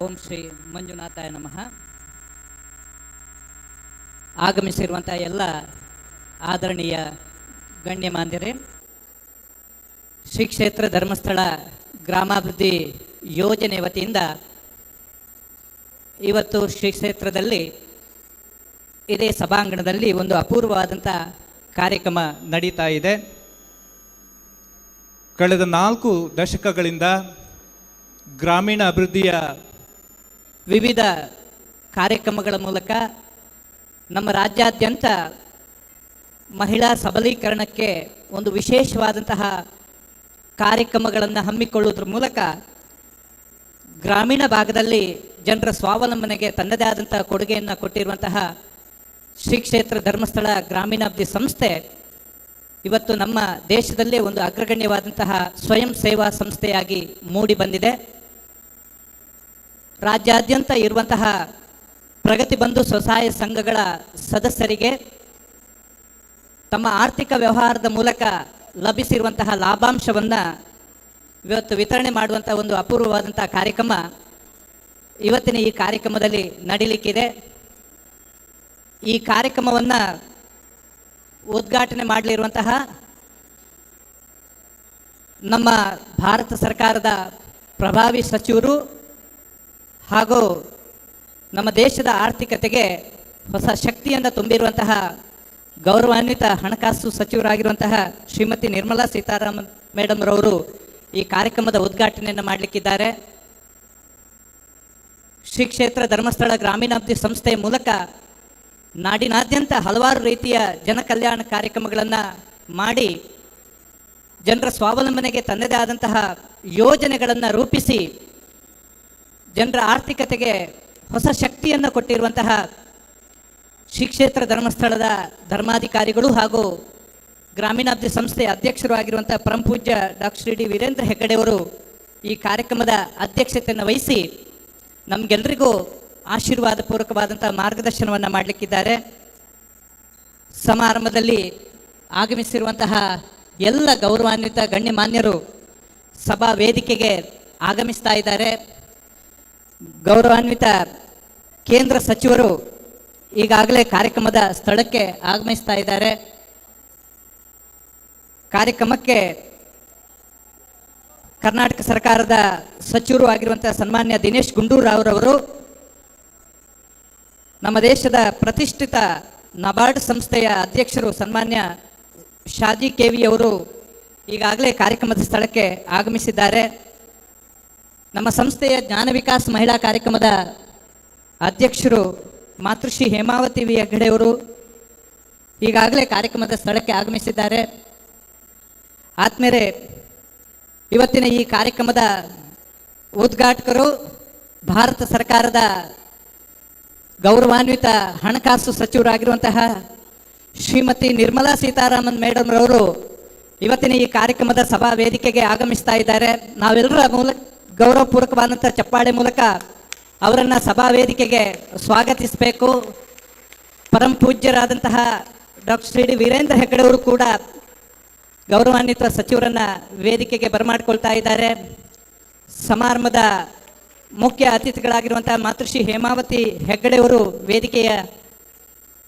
ಓಂ ಶ್ರೀ ಮಂಜುನಾಥಾಯ ನಮಃ. ಆಗಮಿಸಿರುವಂಥ ಎಲ್ಲ ಆದರಣೀಯ ಗಣ್ಯಮಾನ್ಯರೇ, ಶ್ರೀ ಕ್ಷೇತ್ರ ಧರ್ಮಸ್ಥಳ ಗ್ರಾಮಾಭಿವೃದ್ಧಿ ಯೋಜನೆ ವತಿಯಿಂದ ಇವತ್ತು ಶ್ರೀ ಕ್ಷೇತ್ರದಲ್ಲಿ ಇದೇ ಸಭಾಂಗಣದಲ್ಲಿ ಒಂದು ಅಪೂರ್ವವಾದಂಥ ಕಾರ್ಯಕ್ರಮ ನಡೀತಾ ಇದೆ. ಕಳೆದ 4 ದಶಕಗಳಿಂದ ಗ್ರಾಮೀಣ ಅಭಿವೃದ್ಧಿಯ ವಿವಿಧ ಕಾರ್ಯಕ್ರಮಗಳ ಮೂಲಕ ನಮ್ಮ ರಾಜ್ಯಾದ್ಯಂತ ಮಹಿಳಾ ಸಬಲೀಕರಣಕ್ಕೆ ಒಂದು ವಿಶೇಷವಾದಂತಹ ಕಾರ್ಯಕ್ರಮಗಳನ್ನು ಹಮ್ಮಿಕೊಳ್ಳುವುದರ ಮೂಲಕ ಗ್ರಾಮೀಣ ಭಾಗದಲ್ಲಿ ಜನರ ಸ್ವಾವಲಂಬನೆಗೆ ತನ್ನದೇ ಆದಂತಹ ಕೊಡುಗೆಯನ್ನು ಕೊಟ್ಟಿರುವಂತಹ ಶ್ರೀ ಕ್ಷೇತ್ರ ಧರ್ಮಸ್ಥಳ ಗ್ರಾಮೀಣಾಭಿವೃದ್ಧಿ ಸಂಸ್ಥೆ ಇವತ್ತು ನಮ್ಮ ದೇಶದಲ್ಲೇ ಒಂದು ಅಗ್ರಗಣ್ಯವಾದಂತಹ ಸ್ವಯಂ ಸೇವಾ ಸಂಸ್ಥೆಯಾಗಿ ಮೂಡಿ ಬಂದಿದೆ. ರಾಜ್ಯಾದ್ಯಂತ ಇರುವಂತಹ ಪ್ರಗತಿ ಬಂಧು ಸ್ವಸಹಾಯ ಸಂಘಗಳ ಸದಸ್ಯರಿಗೆ ತಮ್ಮ ಆರ್ಥಿಕ ವ್ಯವಹಾರದ ಮೂಲಕ ಲಭಿಸಿರುವಂತಹ ಲಾಭಾಂಶವನ್ನು ಇವತ್ತು ವಿತರಣೆ ಮಾಡುವಂಥ ಒಂದು ಅಪೂರ್ವವಾದಂಥ ಕಾರ್ಯಕ್ರಮ ಇವತ್ತಿನ ಈ ಕಾರ್ಯಕ್ರಮದಲ್ಲಿ ನಡೀಲಿಕ್ಕಿದೆ. ಈ ಕಾರ್ಯಕ್ರಮವನ್ನು ಉದ್ಘಾಟನೆ ಮಾಡಲಿರುವಂತಹ ನಮ್ಮ ಭಾರತ ಸರ್ಕಾರದ ಪ್ರಭಾವಿ ಸಚಿವರು ಹಾಗೂ ನಮ್ಮ ದೇಶದ ಆರ್ಥಿಕತೆಗೆ ಹೊಸ ಶಕ್ತಿಯನ್ನು ತುಂಬಿರುವಂತಹ ಗೌರವಾನ್ವಿತ ಹಣಕಾಸು ಸಚಿವರಾಗಿರುವಂತಹ ಶ್ರೀಮತಿ ನಿರ್ಮಲಾ ಸೀತಾರಾಮನ್ ಮೇಡಮ್ ರವರು ಈ ಕಾರ್ಯಕ್ರಮದ ಉದ್ಘಾಟನೆಯನ್ನು ಮಾಡಲಿಕ್ಕಿದ್ದಾರೆ. ಶ್ರೀ ಕ್ಷೇತ್ರ ಧರ್ಮಸ್ಥಳ ಗ್ರಾಮೀಣಾಭಿವೃದ್ಧಿ ಸಂಸ್ಥೆಯ ಮೂಲಕ ನಾಡಿನಾದ್ಯಂತ ಹಲವಾರು ರೀತಿಯ ಜನಕಲ್ಯಾಣ ಕಾರ್ಯಕ್ರಮಗಳನ್ನು ಮಾಡಿ ಜನರ ಸ್ವಾವಲಂಬನೆಗೆ ತನ್ನದೇ ಆದಂತಹ ಯೋಜನೆಗಳನ್ನು ರೂಪಿಸಿ ಜನರ ಆರ್ಥಿಕತೆಗೆ ಹೊಸ ಶಕ್ತಿಯನ್ನು ಕೊಟ್ಟಿರುವಂತಹ ಶ್ರೀ ಕ್ಷೇತ್ರ ಧರ್ಮಸ್ಥಳದ ಧರ್ಮಾಧಿಕಾರಿಗಳು ಹಾಗೂ ಗ್ರಾಮೀಣಾಭಿವೃದ್ಧಿ ಸಂಸ್ಥೆಯ ಅಧ್ಯಕ್ಷರು ಆಗಿರುವಂತಹ ಪರಮ ಪೂಜ್ಯ ಡಾಕ್ಟರ್ ಡಿ ವೀರೇಂದ್ರ ಹೆಗ್ಗಡೆಯವರು ಈ ಕಾರ್ಯಕ್ರಮದ ಅಧ್ಯಕ್ಷತೆಯನ್ನು ವಹಿಸಿ ನಮಗೆಲ್ಲರಿಗೂ ಆಶೀರ್ವಾದ ಪೂರ್ವಕವಾದಂಥ ಮಾರ್ಗದರ್ಶನವನ್ನು ಮಾಡಲಿಕ್ಕಿದ್ದಾರೆ. ಸಮಾರಂಭದಲ್ಲಿ ಆಗಮಿಸಿರುವಂತಹ ಎಲ್ಲ ಗೌರವಾನ್ವಿತ ಗಣ್ಯಮಾನ್ಯರು ಸಭಾ ವೇದಿಕೆಗೆ ಆಗಮಿಸ್ತಾ ಇದ್ದಾರೆ. ಗೌರವಾನ್ವಿತ ಕೇಂದ್ರ ಸಚಿವರು ಈಗಾಗಲೇ ಕಾರ್ಯಕ್ರಮದ ಸ್ಥಳಕ್ಕೆ ಆಗಮಿಸ್ತಾ ಇದ್ದಾರೆ. ಕಾರ್ಯಕ್ರಮಕ್ಕೆ ಕರ್ನಾಟಕ ಸರ್ಕಾರದ ಸಚಿವರು ಆಗಿರುವಂಥ ಸನ್ಮಾನ್ಯ ದಿನೇಶ್ ಗುಂಡೂರಾವ್ ರವರು, ನಮ್ಮ ದೇಶದ ಪ್ರತಿಷ್ಠಿತ ನಬಾರ್ಡ್ ಸಂಸ್ಥೆಯ ಅಧ್ಯಕ್ಷರು ಸನ್ಮಾನ್ಯ ಶಾಜಿ ಕೆವಿ ಅವರು ಈಗಾಗಲೇ ಕಾರ್ಯಕ್ರಮದ ಸ್ಥಳಕ್ಕೆ ಆಗಮಿಸಿದ್ದಾರೆ. ನಮ್ಮ ಸಂಸ್ಥೆಯ ಜ್ಞಾನ ವಿಕಾಸ್ ಮಹಿಳಾ ಕಾರ್ಯಕ್ರಮದ ಅಧ್ಯಕ್ಷರು ಮಾತೃಶ್ರೀ ಹೇಮಾವತಿ ವಿ ಹೆಗ್ಗಡೆಯವರು ಈಗಾಗಲೇ ಕಾರ್ಯಕ್ರಮದ ಸ್ಥಳಕ್ಕೆ ಆಗಮಿಸಿದ್ದಾರೆ. ಆದ್ಮೇಲೆ ಇವತ್ತಿನ ಈ ಕಾರ್ಯಕ್ರಮದ ಉದ್ಘಾಟಕರು ಭಾರತ ಸರ್ಕಾರದ ಗೌರವಾನ್ವಿತ ಹಣಕಾಸು ಸಚಿವರಾಗಿರುವಂತಹ ಶ್ರೀಮತಿ ನಿರ್ಮಲಾ ಸೀತಾರಾಮನ್ ಮೇಡಮ್ ರವರು ಇವತ್ತಿನ ಈ ಕಾರ್ಯಕ್ರಮದ ಸಭಾ ವೇದಿಕೆಗೆ ಆಗಮಿಸ್ತಾ ಇದ್ದಾರೆ. ನಾವೆಲ್ಲರ ಮೂಲಕ ಗೌರವಪೂರ್ವಕವಾದಂಥ ಚಪ್ಪಾಳೆ ಮೂಲಕ ಅವರನ್ನು ಸಭಾ ವೇದಿಕೆಗೆ ಸ್ವಾಗತಿಸಬೇಕು. ಪರಮ ಪೂಜ್ಯರಾದಂತಹ ಡಾಕ್ಟರ್ ಶ್ರೀ ಡಿ ವೀರೇಂದ್ರ ಹೆಗ್ಗಡೆಯವರು ಕೂಡ ಗೌರವಾನ್ವಿತ ಸಚಿವರನ್ನು ವೇದಿಕೆಗೆ ಬರಮಾಡಿಕೊಳ್ತಾ ಇದ್ದಾರೆ. ಸಮಾರಂಭದ ಮುಖ್ಯ ಅತಿಥಿಗಳಾಗಿರುವಂತಹ ಮಾತೃಶ್ರೀ ಹೇಮಾವತಿ ಹೆಗ್ಗಡೆಯವರು ವೇದಿಕೆಯ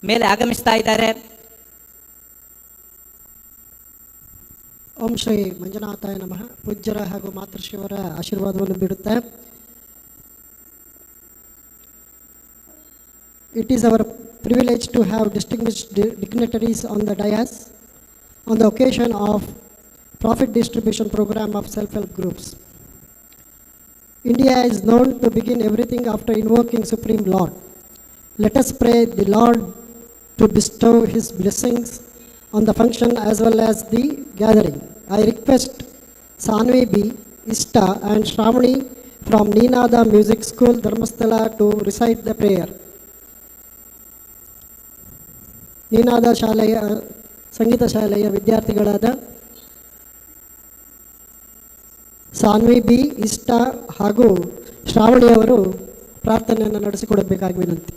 ಮೇಲೆ ಆಗಮಿಸ್ತಾ ಇದ್ದಾರೆ. ಓಂ ಶ್ರೀ ಮಂಜುನಾಥಾಯ ನಮಃ. ಪೂಜ್ಯರ ಹಾಗೂ ಮಾತೃಶ್ರೀಯವರ ಆಶೀರ್ವಾದವನ್ನು ಬಿಡುತ್ತೆ. It is our privilege to have distinguished dignitaries on the dais on the occasion of profit distribution program of self-help groups. India is known to begin everything after invoking Supreme Lord. Let us pray the Lord to bestow His blessings on the function as well as the gathering. I request Sanvi B, Ista and Shravani from Neenada Music School, Dharmasthala to recite the prayer. Ninada ಶಾಲೆಯ ಸಂಗೀತ ಶಾಲೆಯ ವಿದ್ಯಾರ್ಥಿಗಳಾದ Saanvi B, ಇಷ್ಟ ಹಾಗೂ ಶ್ರಾವಣಿಯವರು ಪ್ರಾರ್ಥನೆಯನ್ನು ನಡೆಸಿಕೊಡಬೇಕಾಗಿ ವಿನಂತಿ.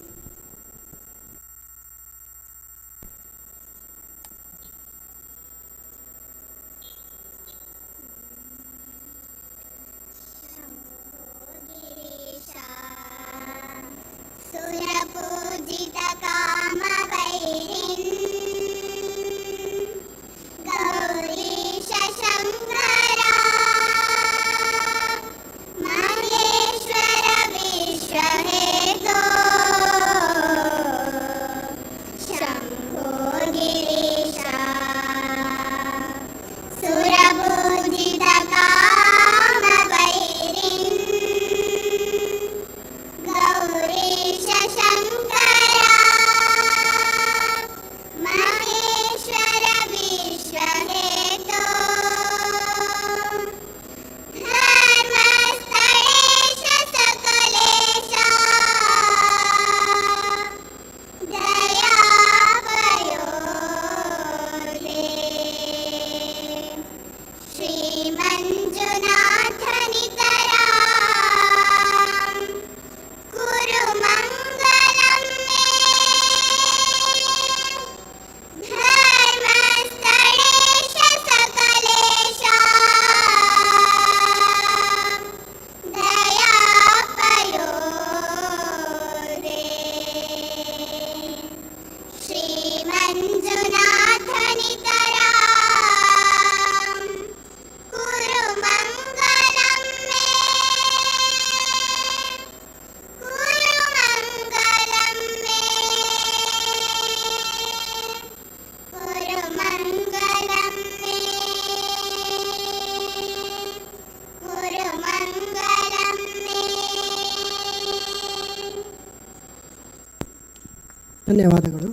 ಧನ್ಯವಾದಗಳು.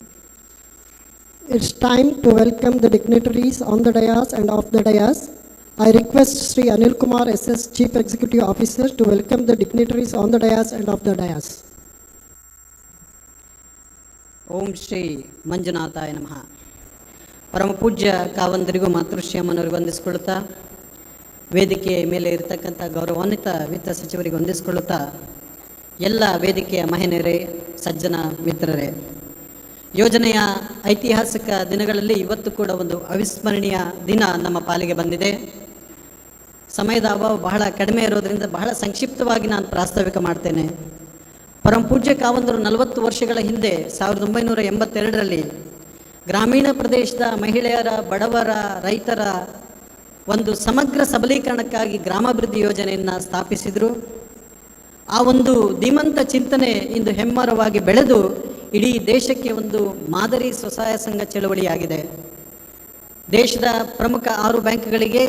It's time to welcome the dignitaries on the dais and off the dais. I request Sri Anil Kumar SS, Chief Executive Officer, to welcome the dignitaries on the dais and off the dais. ಓಂ ಶ್ರೀ ಮಂಜುನಾಥಾಯ ನಮಃ. ಪರಮ ಪೂಜ್ಯ ಕಾವಂದರಿಗೂ ಮಾತೃಶ್ಯಾಮನವರಿಗೂ ವಂದಿಸಿಕೊಳ್ಳುತ್ತಾ, ವೇದಿಕೆಯ ಮೇಲೆ ಇರತಕ್ಕಂಥ ಗೌರವಾನ್ವಿತ ವಿತ್ತ ಸಚಿವರಿಗೆ ವಂದಿಸಿಕೊಳ್ಳುತ್ತಾ, ಎಲ್ಲ ವೇದಿಕೆಯ ಮಹಿಳೆಯರೇ, ಸಜ್ಜನ ಮಿತ್ರರೇ, ಯೋಜನೆಯ ಐತಿಹಾಸಿಕ ದಿನಗಳಲ್ಲಿ ಇವತ್ತು ಕೂಡ ಒಂದು ಅವಿಸ್ಮರಣೀಯ ದಿನ ನಮ್ಮ ಪಾಲಿಗೆ ಬಂದಿದೆ. ಸಮಯದ ಅಭಾವ ಬಹಳ ಕಡಿಮೆ ಇರೋದರಿಂದ ಬಹಳ ಸಂಕ್ಷಿಪ್ತವಾಗಿ ನಾನು ಪ್ರಾಸ್ತಾವಿಕ ಮಾಡ್ತೇನೆ. ಪರಮ ಪೂಜ್ಯ ಕಾವಂದರು 40 ವರ್ಷಗಳ ಹಿಂದೆ 1982ರಲ್ಲಿ ಗ್ರಾಮೀಣ ಪ್ರದೇಶದ ಮಹಿಳೆಯರ, ಬಡವರ, ರೈತರ ಒಂದು ಸಮಗ್ರ ಸಬಲೀಕರಣಕ್ಕಾಗಿ ಗ್ರಾಮಾಭಿವೃದ್ಧಿ ಯೋಜನೆಯನ್ನು ಸ್ಥಾಪಿಸಿದರು. ಆ ಒಂದು ಧೀಮಂತ ಚಿಂತನೆ ಇಂದು ಹೆಮ್ಮರವಾಗಿ ಬೆಳೆದು ಇಡೀ ದೇಶಕ್ಕೆ ಒಂದು ಮಾದರಿ ಸ್ವಸಹಾಯ ಸಂಘ ಚಳವಳಿಯಾಗಿದೆ. ದೇಶದ ಪ್ರಮುಖ 6 ಬ್ಯಾಂಕ್ಗಳಿಗೆ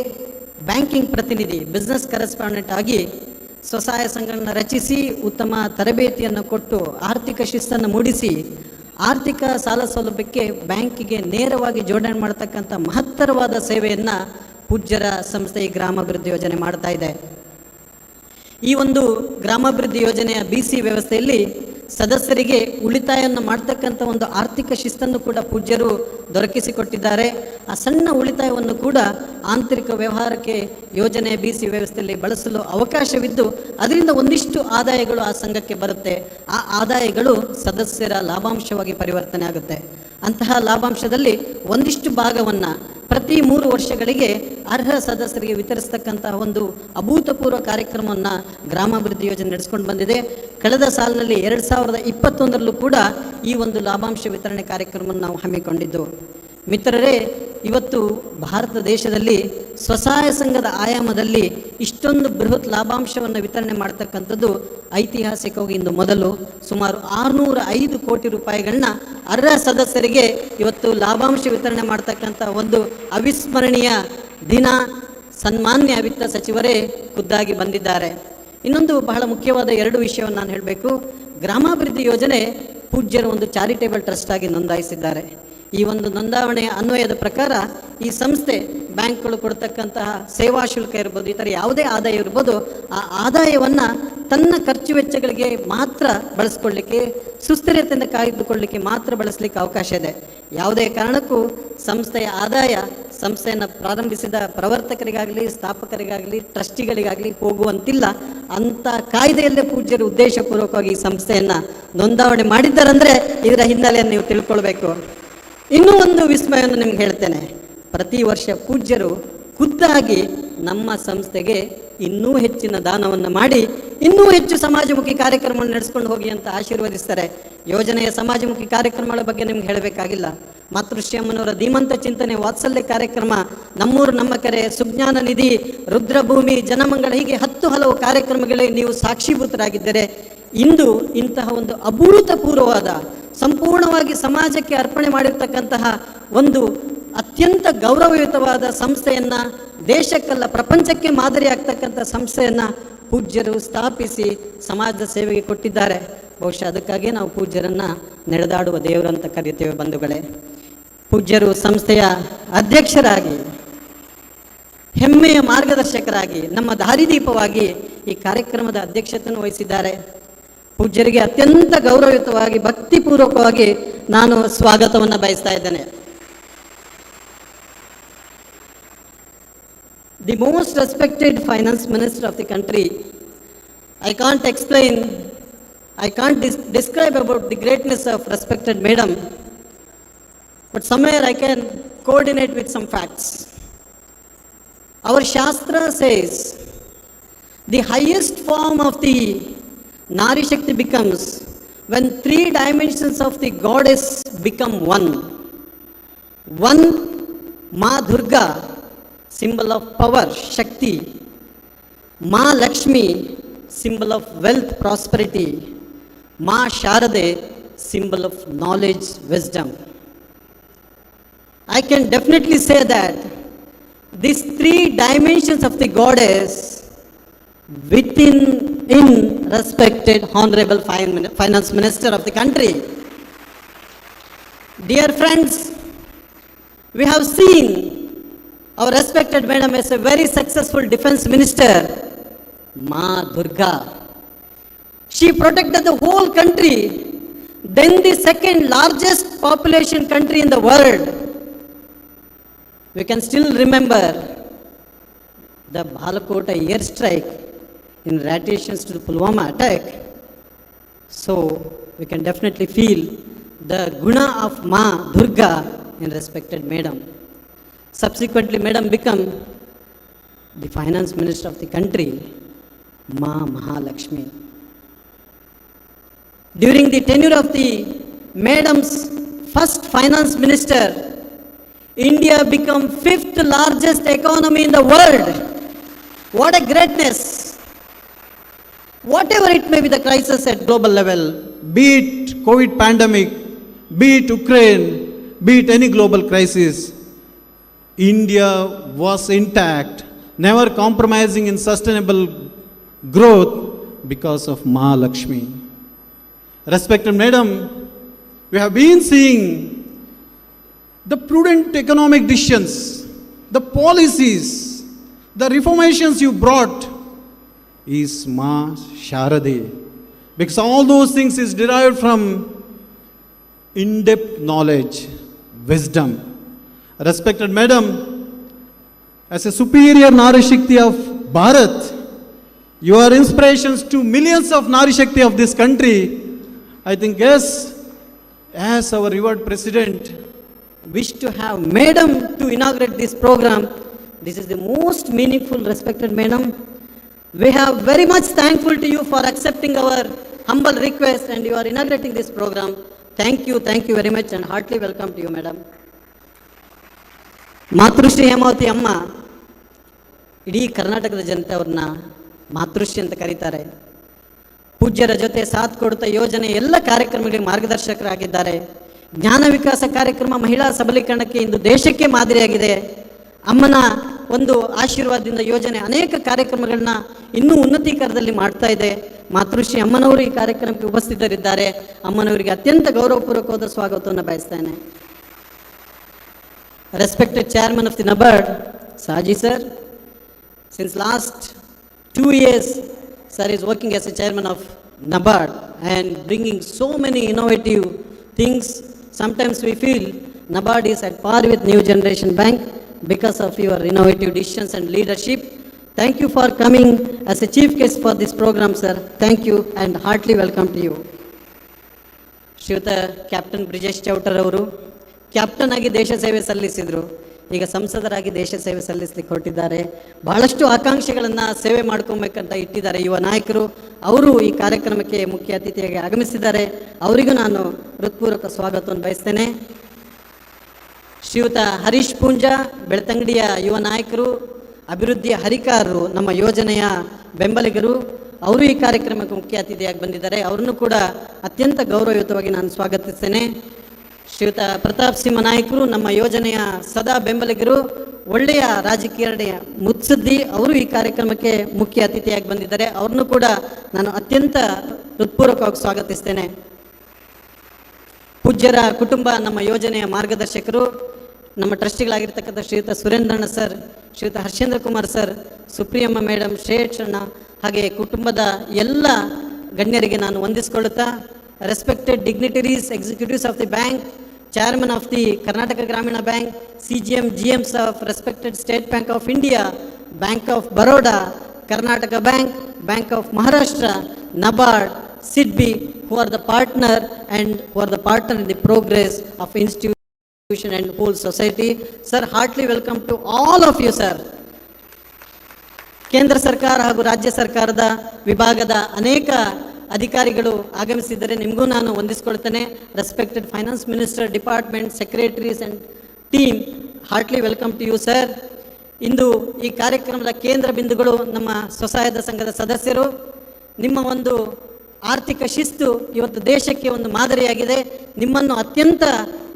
ಬ್ಯಾಂಕಿಂಗ್ ಪ್ರತಿನಿಧಿ, ಬಿಸ್ನೆಸ್ ಕರೆಸ್ಪಾಂಡೆಂಟ್ ಆಗಿ ಸ್ವಸಹಾಯ ಸಂಘವನ್ನು ರಚಿಸಿ ಉತ್ತಮ ತರಬೇತಿಯನ್ನು ಕೊಟ್ಟು ಆರ್ಥಿಕ ಶಿಸ್ತನ್ನು ಮೂಡಿಸಿ ಆರ್ಥಿಕ ಸಾಲ ಸೌಲಭ್ಯಕ್ಕೆ ಬ್ಯಾಂಕಿಗೆ ನೇರವಾಗಿ ಜೋಡಣೆ ಮಾಡತಕ್ಕಂಥ ಮಹತ್ತರವಾದ ಸೇವೆಯನ್ನು ಪೂಜ್ಯರ ಸಂಸ್ಥೆ ಈ ಗ್ರಾಮಾಭಿವೃದ್ಧಿ ಯೋಜನೆ ಮಾಡ್ತಾ ಇದೆ. ಈ ಒಂದು ಗ್ರಾಮಾಭಿವೃದ್ಧಿ ಯೋಜನೆಯ BC ವ್ಯವಸ್ಥೆಯಲ್ಲಿ ಸದಸ್ಯರಿಗೆ ಉಳಿತಾಯವನ್ನು ಮಾಡ್ತಕ್ಕಂಥ ಒಂದು ಆರ್ಥಿಕ ಶಿಸ್ತನ್ನು ಕೂಡ ಪೂಜ್ಯರು ದೊರಕಿಸಿಕೊಟ್ಟಿದ್ದಾರೆ. ಆ ಸಣ್ಣ ಉಳಿತಾಯವನ್ನು ಕೂಡ ಆಂತರಿಕ ವ್ಯವಹಾರಕ್ಕೆ ಯೋಜನೆಯ BC ವ್ಯವಸ್ಥೆಯಲ್ಲಿ ಬಳಸಲು ಅವಕಾಶವಿದ್ದು, ಅದರಿಂದ ಒಂದಿಷ್ಟು ಆದಾಯಗಳು ಆ ಸಂಘಕ್ಕೆ ಬರುತ್ತೆ. ಆ ಆದಾಯಗಳು ಸದಸ್ಯರ ಲಾಭಾಂಶವಾಗಿ ಪರಿವರ್ತನೆ ಆಗುತ್ತೆ. ಅಂತಹ ಲಾಭಾಂಶದಲ್ಲಿ ಒಂದಿಷ್ಟು ಭಾಗವನ್ನು ಪ್ರತಿ 3 ವರ್ಷಗಳಿಗೆ ಅರ್ಹ ಸದಸ್ಯರಿಗೆ ವಿತರಿಸ್ತಕ್ಕಂತಹ ಒಂದು ಅಭೂತಪೂರ್ವ ಕಾರ್ಯಕ್ರಮವನ್ನು ಗ್ರಾಮಾಭಿವೃದ್ಧಿ ಯೋಜನೆ ನಡೆಸ್ಕೊಂಡು ಬಂದಿದೆ. ಕಳೆದ ಸಾಲಿನಲ್ಲಿ 2021ರಲ್ಲೂ ಕೂಡ ಈ ಒಂದು ಲಾಭಾಂಶ ವಿತರಣೆ ಕಾರ್ಯಕ್ರಮವನ್ನು ನಾವು ಹಮ್ಮಿಕೊಂಡಿದ್ದು. ಮಿತ್ರರೇ, ಇವತ್ತು ಭಾರತ ದೇಶದಲ್ಲಿ ಸ್ವಸಹಾಯ ಸಂಘದ ಆಯಾಮದಲ್ಲಿ ಇಷ್ಟೊಂದು ಬೃಹತ್ ಲಾಭಾಂಶವನ್ನು ವಿತರಣೆ ಮಾಡ್ತಕ್ಕಂಥದ್ದು ಐತಿಹಾಸಿಕವಾಗಿ ಇಂದು ಮೊದಲು. ಸುಮಾರು 605 ಕೋಟಿ ರೂಪಾಯಿಗಳನ್ನ ಅರ್ಹ ಸದಸ್ಯರಿಗೆ ಇವತ್ತು ಲಾಭಾಂಶ ವಿತರಣೆ ಮಾಡ್ತಕ್ಕಂಥ ಒಂದು ಅವಿಸ್ಮರಣೀಯ ದಿನ ಸನ್ಮಾನ್ಯ ವಿತ್ತ ಸಚಿವರೇ ಖುದ್ದಾಗಿ ಬಂದಿದ್ದಾರೆ. ಇನ್ನೊಂದು ಬಹಳ ಮುಖ್ಯವಾದ 2 ವಿಷಯವನ್ನು ನಾನು ಹೇಳಬೇಕು. ಗ್ರಾಮಾಭಿವೃದ್ಧಿ ಯೋಜನೆ ಪೂಜ್ಯರು ಒಂದು ಚಾರಿಟೇಬಲ್ ಟ್ರಸ್ಟ್ ಆಗಿ ನೋಂದಾಯಿಸಿದ್ದಾರೆ. ಈ ಒಂದು ನೋಂದಾವಣೆಯ ಅನ್ವಯದ ಪ್ರಕಾರ ಈ ಸಂಸ್ಥೆ ಬ್ಯಾಂಕ್ಗಳು ಕೊಡ್ತಕ್ಕಂತಹ ಸೇವಾ ಶುಲ್ಕ ಇರ್ಬೋದು, ಇತರ ಯಾವುದೇ ಆದಾಯ ಇರ್ಬೋದು, ಆ ಆದಾಯವನ್ನು ತನ್ನ ಖರ್ಚು ವೆಚ್ಚಗಳಿಗೆ ಮಾತ್ರ ಬಳಸ್ಕೊಳ್ಳಿಕ್ಕೆ, ಸುಸ್ಥಿರತೆಯಿಂದ ಕಾಯ್ದುಕೊಳ್ಳಲಿಕ್ಕೆ ಮಾತ್ರ ಬಳಸಲಿಕ್ಕೆ ಅವಕಾಶ ಇದೆ. ಯಾವುದೇ ಕಾರಣಕ್ಕೂ ಸಂಸ್ಥೆಯ ಆದಾಯ ಸಂಸ್ಥೆಯನ್ನು ಪ್ರಾರಂಭಿಸಿದ ಪ್ರವರ್ತಕರಿಗಾಗಲಿ, ಸ್ಥಾಪಕರಿಗಾಗಲಿ, ಟ್ರಸ್ಟಿಗಳಿಗಾಗಲಿ ಹೋಗುವಂತಿಲ್ಲ. ಅಂಥ ಕಾಯ್ದೆಯಲ್ಲೇ ಪೂಜ್ಯರು ಉದ್ದೇಶಪೂರ್ವಕವಾಗಿ ಈ ಸಂಸ್ಥೆಯನ್ನು ನೋಂದಾವಣೆ ಮಾಡಿದ್ದಾರಂದರೆ ಇದರ ಹಿನ್ನೆಲೆಯನ್ನು ನೀವು ತಿಳ್ಕೊಳ್ಬೇಕು. ಇನ್ನೂ ಒಂದು ವಿಸ್ಮಯವನ್ನು ನಿಮ್ಗೆ ಹೇಳ್ತೇನೆ. ಪ್ರತಿ ವರ್ಷ ಪೂಜ್ಯರು ಖುದ್ದಾಗಿ ನಮ್ಮ ಸಂಸ್ಥೆಗೆ ಇನ್ನೂ ಹೆಚ್ಚಿನ ದಾನವನ್ನು ಮಾಡಿ ಇನ್ನೂ ಹೆಚ್ಚು ಸಮಾಜಮುಖಿ ಕಾರ್ಯಕ್ರಮವನ್ನು ನಡೆಸ್ಕೊಂಡು ಹೋಗಿ ಅಂತ ಆಶೀರ್ವದಿಸ್ತಾರೆ. ಯೋಜನೆಯ ಸಮಾಜಮುಖಿ ಕಾರ್ಯಕ್ರಮಗಳ ಬಗ್ಗೆ ನಿಮ್ಗೆ ಹೇಳಬೇಕಾಗಿಲ್ಲ. ಮಾತೃಶ್ಯಾಮನವರ ಧೀಮಂತ ಚಿಂತನೆ, ವಾತ್ಸಲ್ಯ ಕಾರ್ಯಕ್ರಮ, ನಮ್ಮೂರು ನಮ್ಮ ಕೆರೆ, ಸುಜ್ಞಾನ ನಿಧಿ, ರುದ್ರಭೂಮಿ, ಜನಮಂಗಳ, ಹೀಗೆ 10 ಹಲವು ಕಾರ್ಯಕ್ರಮಗಳಿಗೆ ನೀವು ಸಾಕ್ಷೀಭೂತರಾಗಿದ್ದರೆ ಇಂದು ಇಂತಹ ಒಂದು ಅಭೂತಪೂರ್ವವಾದ, ಸಂಪೂರ್ಣವಾಗಿ ಸಮಾಜಕ್ಕೆ ಅರ್ಪಣೆ ಮಾಡಿರ್ತಕ್ಕಂತಹ ಒಂದು ಅತ್ಯಂತ ಗೌರವಯುತವಾದ ಸಂಸ್ಥೆಯನ್ನು, ದೇಶಕ್ಕಲ್ಲ ಪ್ರಪಂಚಕ್ಕೆ ಮಾದರಿ ಆಗ್ತಕ್ಕಂಥ ಸಂಸ್ಥೆಯನ್ನು ಪೂಜ್ಯರು ಸ್ಥಾಪಿಸಿ ಸಮಾಜದ ಸೇವೆಗೆ ಕೊಟ್ಟಿದ್ದಾರೆ. ಬಹುಶಃ ಅದಕ್ಕಾಗಿ ನಾವು ಪೂಜ್ಯರನ್ನು ನಡೆದಾಡುವ ದೇವರು ಅಂತ ಕರೀತೇವೆ. ಬಂಧುಗಳೇ, ಪೂಜ್ಯರು ಸಂಸ್ಥೆಯ ಅಧ್ಯಕ್ಷರಾಗಿ, ಹೆಮ್ಮೆಯ ಮಾರ್ಗದರ್ಶಕರಾಗಿ, ನಮ್ಮ ದಾರಿದೀಪವಾಗಿ ಈ ಕಾರ್ಯಕ್ರಮದ ಅಧ್ಯಕ್ಷತೆಯನ್ನು ವಹಿಸಿದ್ದಾರೆ. ಪೂಜ್ಯರಿಗೆ ಅತ್ಯಂತ ಗೌರವಯುತವಾಗಿ, ಭಕ್ತಿಪೂರ್ವಕವಾಗಿ ನಾನು ಸ್ವಾಗತವನ್ನು ಬಯಸ್ತಾ ಇದ್ದೇನೆ. The most respected finance minister of the country. I can't describe about the greatness of respected madam, but somewhere I can coordinate with some facts. Our Shastra says the highest form of the Nari Shakti becomes when 3 dimensions of the goddess become one. One, Ma Durga, symbol of power, Shakti. Ma Lakshmi, symbol of wealth, prosperity. Ma Sharade, symbol of knowledge, wisdom. I can definitely say that these 3 dimensions of the goddess in respected honorable finance minister of the country. Dear friends, we have seen our respected madam as a very successful defense minister, Ma Durga. She protected the whole country, then the second largest population country in the world. We can still remember the Balakota airstrike in retaliation to the Pulwama attack. So we can definitely feel the guna of Ma Durga in respected madam. Subsequently, madam became the finance minister of the country, Ma Mahalakshmi. During the tenure of the madam's first finance minister, India became 5th largest economy in the world. What a greatness! Whatever it may be the crisis at global level, Be it COVID pandemic, be it Ukraine, be it any global crisis, India was intact, never compromising in sustainable growth because of Mahalakshmi. Respected madam, we have been seeing the prudent economic decisions, the policies, the reformations you brought is Ma Sharade. Because all those things is derived from in-depth knowledge, wisdom. Respected madam, as a superior Nari Shakti of Bharat, you are inspirations to millions of Nari Shakti of this country. I think yes, as our revered president wish to have madam to inaugurate this program, this is the most meaningful, respected madam. We are very much thankful to you for accepting our humble request and you are inaugurating this program. Thank you very much and heartily welcome to you, madam. ಮಾತೃಶ್ರೀ ಹೇಮಾವತಿ ಅಮ್ಮ ಇಡೀ ಕರ್ನಾಟಕದ ಜನತೆ ಅವ್ರನ್ನ ಮಾತೃಶ್ರೀ ಅಂತ ಕರೀತಾರೆ. ಪೂಜ್ಯರ ಜೊತೆ ಸಾಥ್ ಕೊಡುತ್ತಾ ಯೋಜನೆ ಎಲ್ಲ ಕಾರ್ಯಕ್ರಮಗಳಿಗೆ ಮಾರ್ಗದರ್ಶಕರಾಗಿದ್ದಾರೆ. ಜ್ಞಾನ ವಿಕಾಸ ಕಾರ್ಯಕ್ರಮ ಮಹಿಳಾ ಸಬಲೀಕರಣಕ್ಕೆ ಇಂದು ದೇಶಕ್ಕೆ ಮಾದರಿಯಾಗಿದೆ. ಅಮ್ಮನ ಒಂದು ಆಶೀರ್ವಾದದಿಂದ ಯೋಜನೆ ಅನೇಕ ಕಾರ್ಯಕ್ರಮಗಳನ್ನ ಇನ್ನೂ ಉನ್ನತೀಕರಣದಲ್ಲಿ ಮಾಡ್ತಾ ಇದೆ. ಮಾತೃಶ್ರೀ ಅಮ್ಮನವರು ಈ ಕಾರ್ಯಕ್ರಮಕ್ಕೆ ಉಪಸ್ಥಿತರಿದ್ದಾರೆ. ಅಮ್ಮನವರಿಗೆ ಅತ್ಯಂತ ಗೌರವಪೂರ್ವಕವಾದ ಸ್ವಾಗತವನ್ನು ಬಯಸ್ತೇನೆ. Respected chairman of the NABARD, Saji sir, since last 2 years, sir is working as a chairman of NABARD and bringing so many innovative things. Sometimes we feel NABARD is at par with New Generation Bank because of your innovative decisions and leadership. Thank you for coming as a chief guest for this program, sir. Thank you and heartily welcome to you. ಶ್ರೀಯುತ captain Brijesh ಚೌಟರ್ ಅವರು captain ಆಗಿ ದೇಶ ಸೇವೆ ಸಲ್ಲಿಸಿದರು. ಈಗ ಸಂಸದರಾಗಿ ದೇಶ ಸೇವೆ ಸಲ್ಲಿಸಲಿಕ್ಕೆ ಹೊರಟಿದ್ದಾರೆ. ಬಹಳಷ್ಟು ಆಕಾಂಕ್ಷೆಗಳನ್ನು ಸೇವೆ ಮಾಡ್ಕೊಬೇಕಂತ ಇಟ್ಟಿದ್ದಾರೆ ಯುವ ನಾಯಕರು. ಅವರು ಈ ಕಾರ್ಯಕ್ರಮಕ್ಕೆ ಮುಖ್ಯ ಅತಿಥಿಯಾಗಿ ಆಗಮಿಸಿದ್ದಾರೆ. ಅವರಿಗೂ ನಾನು ಹೃತ್ಪೂರ್ವಕ ಸ್ವಾಗತವನ್ನು ಬಯಸ್ತೇನೆ. ಶ್ರೀಯುತ ಹರೀಶ್ ಪೂಂಜಾ, ಬೆಳ್ತಂಗಡಿಯ ಯುವ ನಾಯಕರು, ಅಭಿವೃದ್ಧಿಯ ಹರಿಕಾರರು, ನಮ್ಮ ಯೋಜನೆಯ ಬೆಂಬಲಿಗರು, ಅವರು ಈ ಕಾರ್ಯಕ್ರಮಕ್ಕೆ ಮುಖ್ಯ ಅತಿಥಿಯಾಗಿ ಬಂದಿದ್ದಾರೆ. ಅವರನ್ನು ಕೂಡ ಅತ್ಯಂತ ಗೌರವಯುತವಾಗಿ ನಾನು ಸ್ವಾಗತಿಸ್ತೇನೆ. ಶ್ರೀಯುತ ಪ್ರತಾಪ್ ಸಿಂಹ ನಾಯಕರು, ನಮ್ಮ ಯೋಜನೆಯ ಸದಾ ಬೆಂಬಲಿಗರು, ಒಳ್ಳೆಯ ರಾಜಕೀಯ ಮುತ್ಸದ್ದಿ, ಅವರು ಈ ಕಾರ್ಯಕ್ರಮಕ್ಕೆ ಮುಖ್ಯ ಅತಿಥಿಯಾಗಿ ಬಂದಿದ್ದಾರೆ. ಅವ್ರನ್ನೂ ಕೂಡ ನಾನು ಅತ್ಯಂತ ಹೃತ್ಪೂರ್ವಕವಾಗಿ ಸ್ವಾಗತಿಸ್ತೇನೆ. ಪೂಜ್ಯರ ಕುಟುಂಬ, ನಮ್ಮ ಯೋಜನೆಯ ಮಾರ್ಗದರ್ಶಕರು, ನಮ್ಮ ಟ್ರಸ್ಟಿಗಳಾಗಿರ್ತಕ್ಕಂಥ ಶ್ರೀಯುತ ಸುರೇಂದ್ರಣ್ಣ ಸರ್, ಶ್ರೀಯುತ ಹರ್ಷೇಂದ್ರ ಕುಮಾರ್ ಸರ್, ಸುಪ್ರಿಯಮ್ಮ ಮೇಡಮ್, ಶ್ರೇಷ್ಠಣ್ಣ, ಹಾಗೆ ಕುಟುಂಬದ ಎಲ್ಲ ಗಣ್ಯರಿಗೆ ನಾನು ವಂದಿಸಿಕೊಳ್ಳುತ್ತಾ, respected dignitaries, executives of the bank, chairman of the Karnataka Gramina Bank, CGM, GMs of respected State Bank of India, Bank of Baroda, Karnataka Bank, Bank of Maharashtra, NABARD, SIDBI, who are the partner and who are the partner in the progress of institution and whole society. Sir, heartily welcome to all of you, sir. ಕೇಂದ್ರ ಸರ್ಕಾರ ಹಾಗೂ ರಾಜ್ಯ ಸರ್ಕಾರದ ವಿಭಾಗದ ಅನೇಕ ಅಧಿಕಾರಿಗಳು ಆಗಮಿಸಿದ್ದಾರೆ. ನಿಮಗೂ ನಾನು ವಂದಿಸಿಕೊಳ್ತೇನೆ. Respected finance minister, department, secretaries and team, heartly welcome to you sir. ಇಂದು ಈ ಕಾರ್ಯಕ್ರಮದ ಕೇಂದ್ರ ಬಿಂದುಗಳು ನಮ್ಮ ಸ್ವಸಹಾಯದ ಸಂಘದ ಸದಸ್ಯರು. ನಿಮ್ಮ ಒಂದು ಆರ್ಥಿಕ ಶಿಸ್ತು ಇವತ್ತು ದೇಶಕ್ಕೆ ಒಂದು ಮಾದರಿಯಾಗಿದೆ. ನಿಮ್ಮನ್ನು ಅತ್ಯಂತ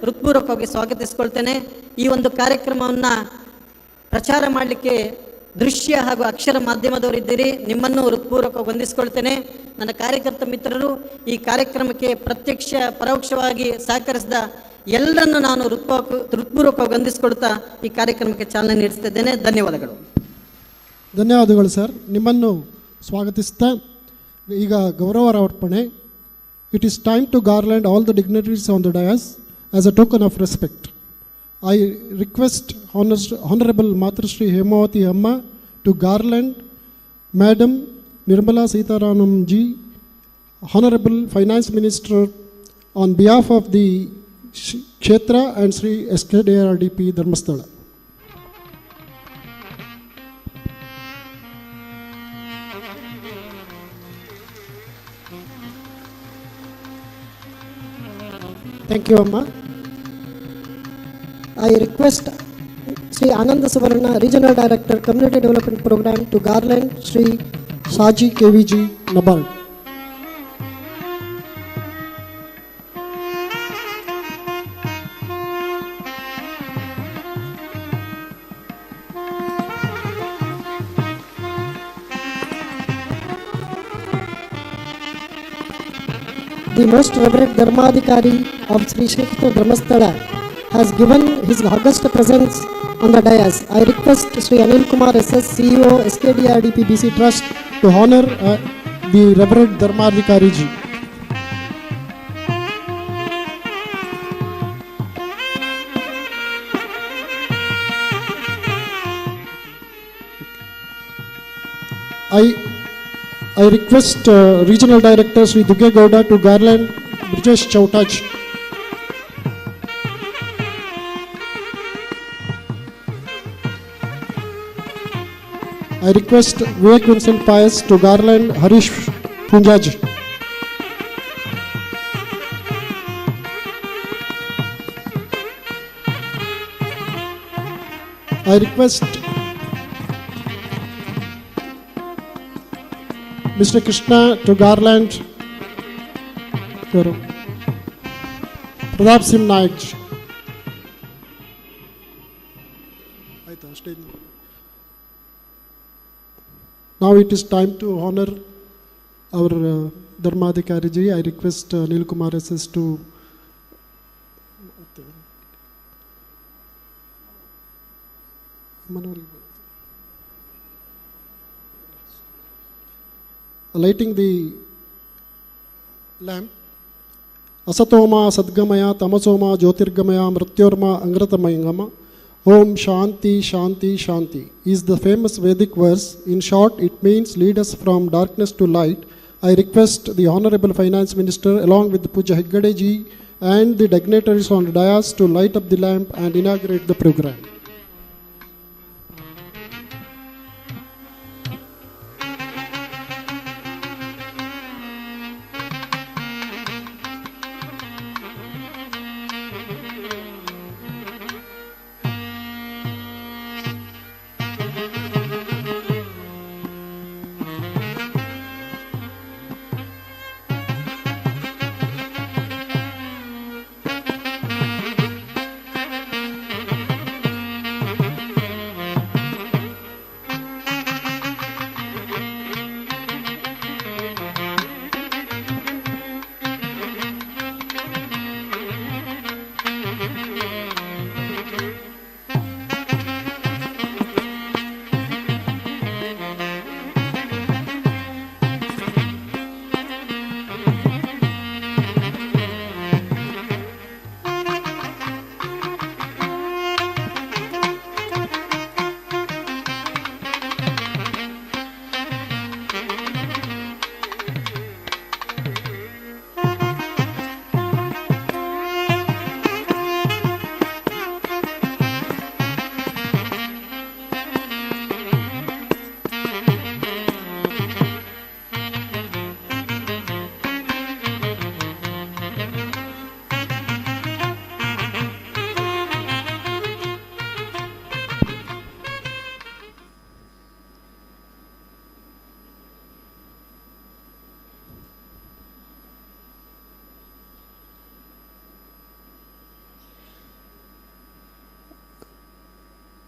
ಹೃತ್ಪೂರ್ವಕವಾಗಿ ಸ್ವಾಗತಿಸಿಕೊಳ್ತೇನೆ. ಈ ಒಂದು ಕಾರ್ಯಕ್ರಮವನ್ನು ಪ್ರಚಾರ ಮಾಡಲಿಕ್ಕೆ ದೃಶ್ಯ ಹಾಗೂ ಅಕ್ಷರ ಮಾಧ್ಯಮದವರಿದ್ದೀರಿ. ನಿಮ್ಮನ್ನು ಹೃತ್ಪೂರ್ವಕವಾಗಿ ವಂದಿಸಿಕೊಳ್ತೇನೆ. ನನ್ನ ಕಾರ್ಯಕರ್ತ ಮಿತ್ರರು, ಈ ಕಾರ್ಯಕ್ರಮಕ್ಕೆ ಪ್ರತ್ಯಕ್ಷ ಪರೋಕ್ಷವಾಗಿ ಸಹಕರಿಸಿದ ಎಲ್ಲರನ್ನು ನಾನು ಹೃತ್ಪೂರ್ವಕವಾಗಿ ವಂದಿಸಿಕೊಡ್ತಾ ಈ ಕಾರ್ಯಕ್ರಮಕ್ಕೆ ಚಾಲನೆ ನೀಡುತ್ತಿದ್ದೇನೆ. ಧನ್ಯವಾದಗಳು. ಧನ್ಯವಾದಗಳು ಸರ್. ನಿಮ್ಮನ್ನು ಸ್ವಾಗತಿಸ್ತಾ ಈಗ ಗೌರವ ಅರ್ಪಣೆ. It is time to garland all the dignitaries on the dais as a token of respect. I request Honorable Matrashri Hemavati Amma to garland Madam Nirmala Sitaraman ji, Honorable Finance Minister, on behalf of the Kshetra and Sri Skdrdp Dharmasthala. Thank you, Amma. I request Sri Ananda Suvarna, Regional Director, Community Development Program, to garland Sri Shaji KVG, NABARD. The most reverend Dharmadikari of Sri Dharmasthala has given his august presence on the dais. I request Sri Anil Kumar SS, CEO, Skdrdp BC Trust, to honor the Reverend Dharmadikari ji. I request Regional Director Sri Duge Gowda to garland Brijesh Chautaj. I request Vivek Vincent Pius to garland Harish Punjaj. I request Mr. Krishna to garland Pradap Singh Naik. Now it is time to honor our Dharmadikari ji. I request Anil Kumar SS to lighting the lamp. Asatoma Sadgamaya Tamasoma Jyotirgamaya Mrityorma Angratamayangama Om Shanti Shanti Shanti is the famous Vedic verse. In short, it means lead us from darkness to light. I request the Honorable Finance Minister along with Puja Heggade ji and the dignitaries on the dais to light up the lamp and inaugurate the program.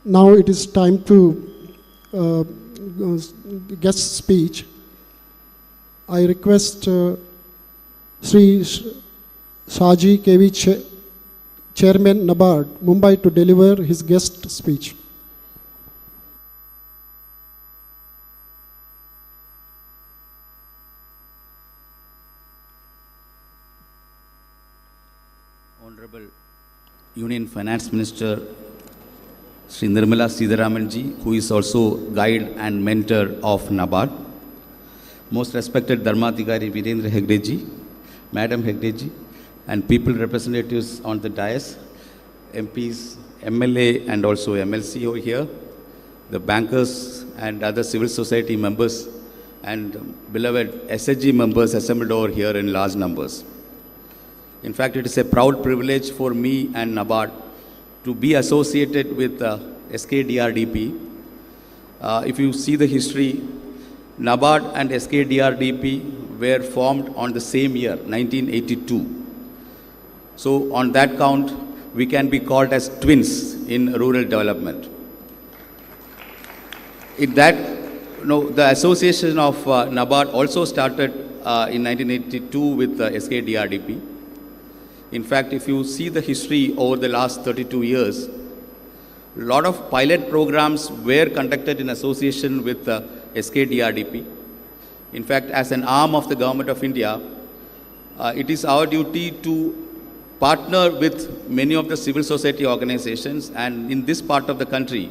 Now it is time to guest speech. I request Sri Shaji KV Chairman NABARD, Mumbai, to deliver his guest speech. Honorable Union Finance Minister Sri Nirmala Sitharamanji, who is also guide and mentor of NABARD. Most respected Dharmasthala Virendra Hegdeji, Madam Hegdeji, and people representatives on the dais, MPs, MLA and also MLC over here, the bankers and other civil society members, and beloved SHG members assembled over here in large numbers. In fact, it is a proud privilege for me and NABARD to be associated with Skdrdp. If you see the history, NABARD and Skdrdp were formed on the same year, 1982. So on that count, we can be called as twins in rural development. In that, the association of NABARD also started in 1982 with Skdrdp. In fact, if you see the history over the last 32 years, a lot of pilot programs were conducted in association with Skdrdp. In fact, as an arm of the Government of India, it is our duty to partner with many of the civil society organizations, and in this part of the country,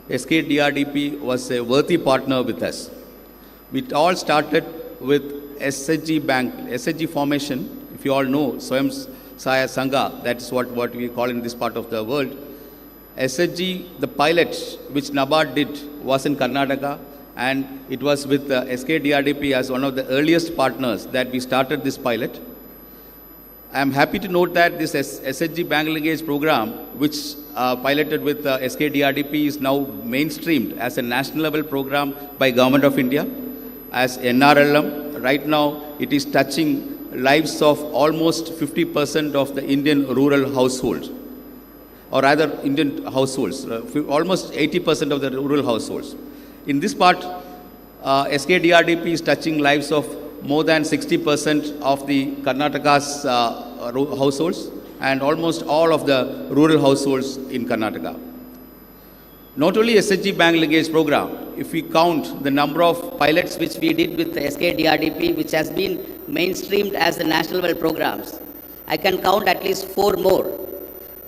Skdrdp was a worthy partner with us. It all started with SHG Bank, SHG formation. If you all know, Swayam Saya Sangha, that's what we call in this part of the world. SHG, the pilot which NABARD did was in Karnataka, and it was with Skdrdp as one of the earliest partners that we started this pilot. I am happy to note that this SHG Bank Linkage program, which piloted with Skdrdp, is now mainstreamed as a national level program by Government of India as NRLM. Right now, it is touching lives of almost 50% of the Indian rural households, or rather Indian households, almost 80% of the rural households. In this part, Skdrdp is touching lives of more than 60% of the Karnataka's households and almost all of the rural households in Karnataka. Not only SHG Bank Linkage program, if we count the number of pilots which we did with Skdrdp, which has been mainstreamed as the national level programs, I can count at least 4 more.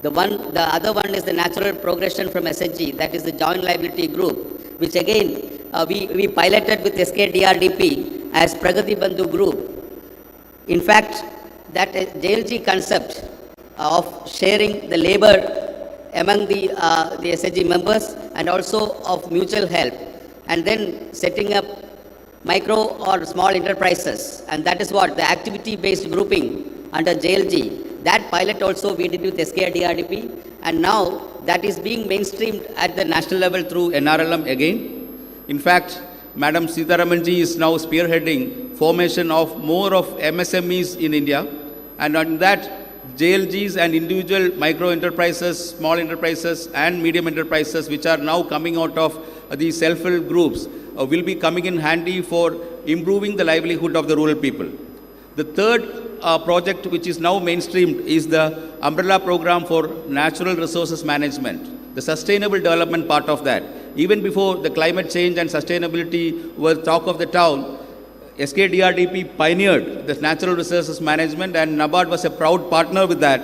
The other one is the natural progression from SHG, that is the joint liability group, which again we piloted with Skdrdp as Pragati Bandhu group. In fact, that JLG concept of sharing the labor among the SHG members and also of mutual help, and then setting up micro or small enterprises, and that is what the activity-based grouping under JLG. That pilot also we did with Skdrdp, and now that is being mainstreamed at the national level through NRLM again. In fact, Madam Sitharamanji is now spearheading formation of more of MSMEs in India, and on that JLGs and individual micro enterprises, small enterprises and medium enterprises, which are now coming out of the self-help groups, will be coming in handy for improving the livelihood of the rural people. The third project which is now mainstreamed is the umbrella program for natural resources management, the sustainable development part of that. Even before the climate change and sustainability were talk of the town, Skdrdp pioneered the natural resources management, and NABARD was a proud partner with that.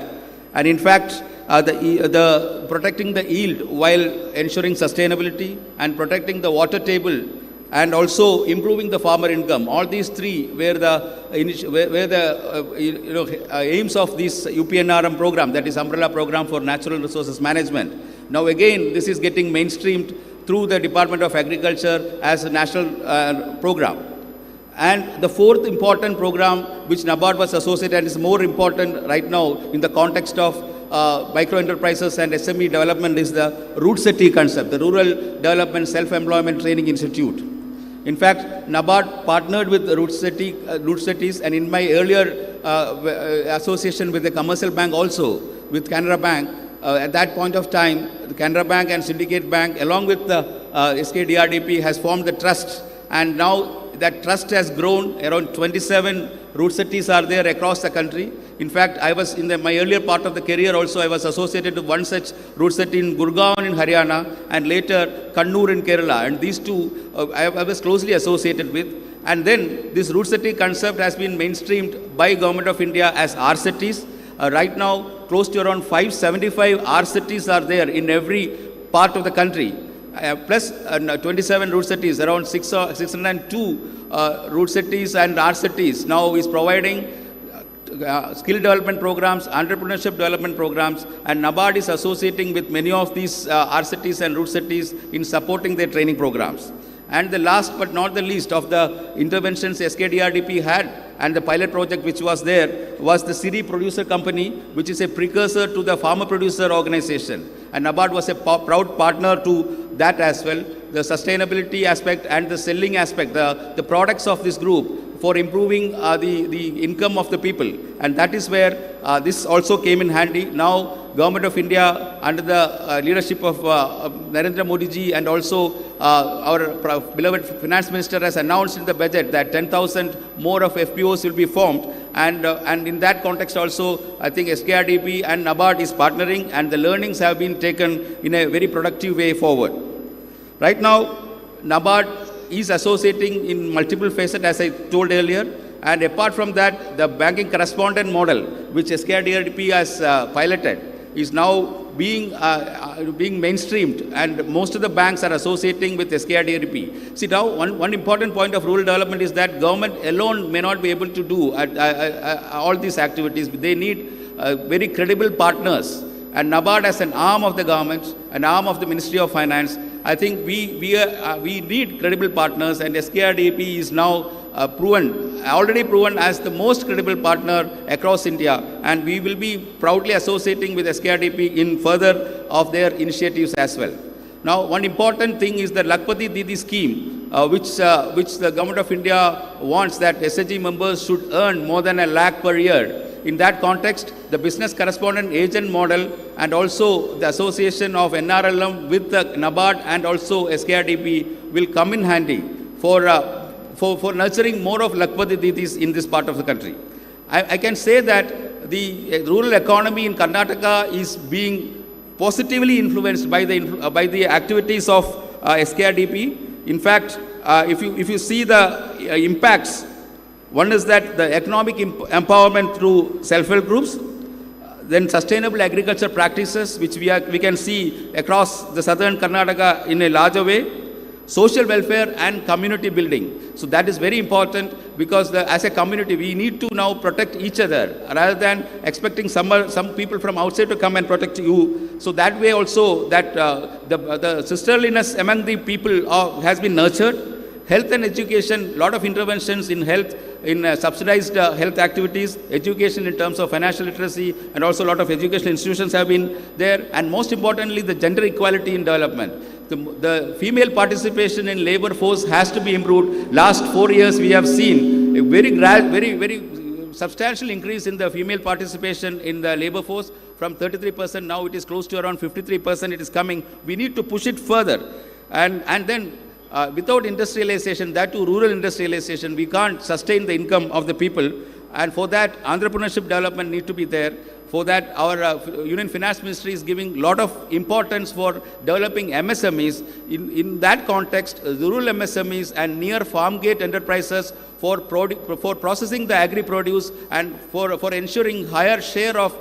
And in fact, the protecting the yield while ensuring sustainability and protecting the water table and also improving the farmer income. All these three were the aims of this UPNRM program, that is umbrella program for natural resources management. Now again, this is getting mainstreamed through the Department of Agriculture as a national program. And the fourth important program which NABARD was associated and is more important right now in the context of micro enterprises and SME development is the ROOTCETI concept, the Rural Development Self-Employment Training Institute. In fact, NABARD partnered with the ROOTCETIs, and in my earlier association with the commercial bank also, with Canara Bank, at that point of time, the Canara Bank and Syndicate Bank along with the Skdrdp has formed the trust, and now that trust has grown. Around 27 ROOTCETIs are there across the country. In fact, I was in my earlier part of the career also, I was associated with one such route set in Gurgaon in Haryana and later Kannur in Kerala. And these two I was closely associated with. And then this route setting concept has been mainstreamed by Government of India as R-cities. Right now, close to around 575 R-cities are there in every part of the country. Plus 27 route cities, around 602 route cities and R-cities now is providing skill development programs, entrepreneurship development programs, and NABARD is associating with many of these R-cities and route cities in supporting their training programs. And the last but not the least of the interventions Skdrdp had and the pilot project which was there was the Siri Producer Company, which is a precursor to the Farmer Producer Organization. And NABARD was a proud partner to that as well. The sustainability aspect and the selling aspect, the products of this group for improving the income of the people. And that is where this also came in handy. Now, Government of India, under the leadership of Narendra Modi ji and also our beloved Finance Minister has announced in the budget that 10,000 more of FPOs will be formed. And in that context also, I think Skdrdp and NABARD is partnering and the learnings have been taken in a very productive way forward. Right now, NABARD is associating in multiple facets, as I told earlier. And apart from that, the banking correspondent model, which Skdrdp has piloted, is now being mainstreamed, and most of the banks are associating with Skdrdp. See, now one important point of rural development is that government alone may not be able to do all these activities. They need very credible partners. And NABARD as an arm of the government, an arm of the Ministry of Finance, I think we need credible partners, and Skdrdp is now already proven as the most credible partner across India, and we will be proudly associating with Skdrdp in further of their initiatives as well. Now, one important thing is the Lakpati Didi scheme, which the Government of India wants that SHG members should earn more than $1 lakh per year. In that context, the business correspondent agent model and also the association of NRLM with the NABARD and also Skdrdp will come in handy for nurturing more of Lakpati Didis in this part of the country. I can say that the rural economy in Karnataka is being positively influenced by the activities of Skdrdp. In fact, if you see the impacts, one is that the economic empowerment through self-help groups, then sustainable agriculture practices, which we can see across the southern Karnataka in a larger way, social welfare and community building. So that is very important because as a community, we need to now protect each other rather than expecting some people from outside to come and protect you. So that way also that the sisterliness among the people has been nurtured. Health and education, lot of interventions in health, in subsidized health activities, education in terms of financial literacy, and also a lot of educational institutions have been there. And most importantly, the gender equality in development. The female participation in labor force has to be improved. Last 4 years, we have seen a very substantial increase in the female participation in the labor force. From 33%, now it is close to around 53% it is coming. We need to push it further. And then without industrialization, that too rural industrialization, we can't sustain the income of the people. And for that, entrepreneurship development need to be there. For that, our Union Finance Ministry is giving a lot of importance for developing MSMEs. In that context, rural MSMEs and near farm gate enterprises for processing the agri-produce and for ensuring higher share of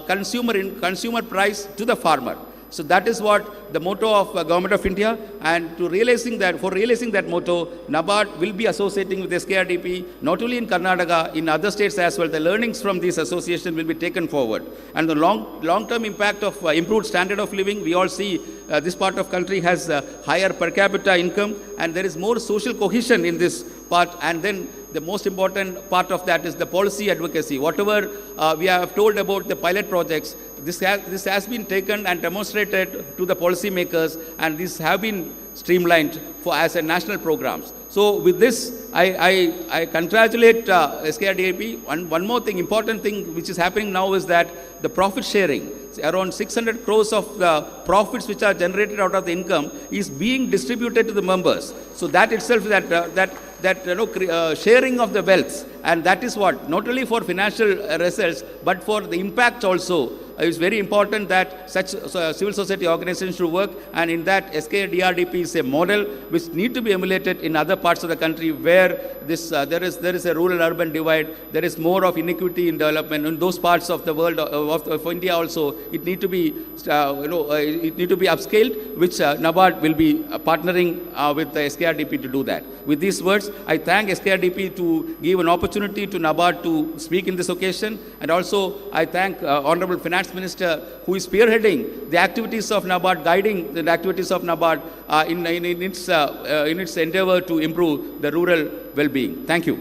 consumer price to the farmer. So that is what the motto of Government of India, and for realizing that motto, NABARD will be associating with Skdrdp, not only in Karnataka, in other states as well. The learnings from this association will be taken forward. And the long-term impact of improved standard of living, we all see this part of country has higher per capita income, and there is more social cohesion in this part. And then the most important part of that is the policy advocacy. Whatever we have told about the pilot projects, this has been taken and demonstrated to the policymakers, and these have been streamlined as a national programs. So with this, I congratulate Skdrdp. One more thing, important thing which is happening now is that the profit sharing, around 600 crores of the profits which are generated out of the income is being distributed to the members. So that itself, that that sharing of the wealth, and that is what, not only for financial results, but for the impact also. It's very important that such civil society organizations should work, and in that Skdrdp is a model which need to be emulated in other parts of the country where this there is a rural-urban divide, there is more of inequity in development. In those parts of the world, of India also, it need to be it need to be upscaled, which NABARD will be partnering with the Skdrdp to do that. With these words, I thank Skdrdp to give an opportunity to NABARD to speak in this occasion, and also I thank Honorable Finance Minister, who is spearheading the activities of NABARD, guiding the activities of NABARD in its endeavor to improve the rural well-being. Thank you.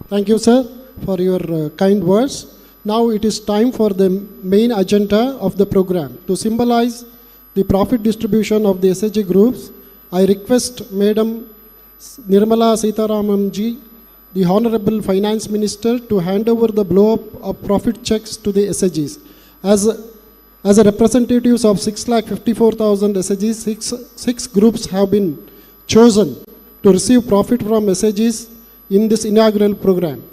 Thank you, sir, for your kind words. Now it is time for the main agenda of the program. To symbolize the profit distribution of the SHG groups, I request Madam Nirmala Sitharaman ji, the Honorable Finance Minister, to hand over the blow-up of profit checks to the SHGs. As a representatives of 6,54,000 SHGs, six groups have been chosen to receive profit from SHGs in this inaugural program.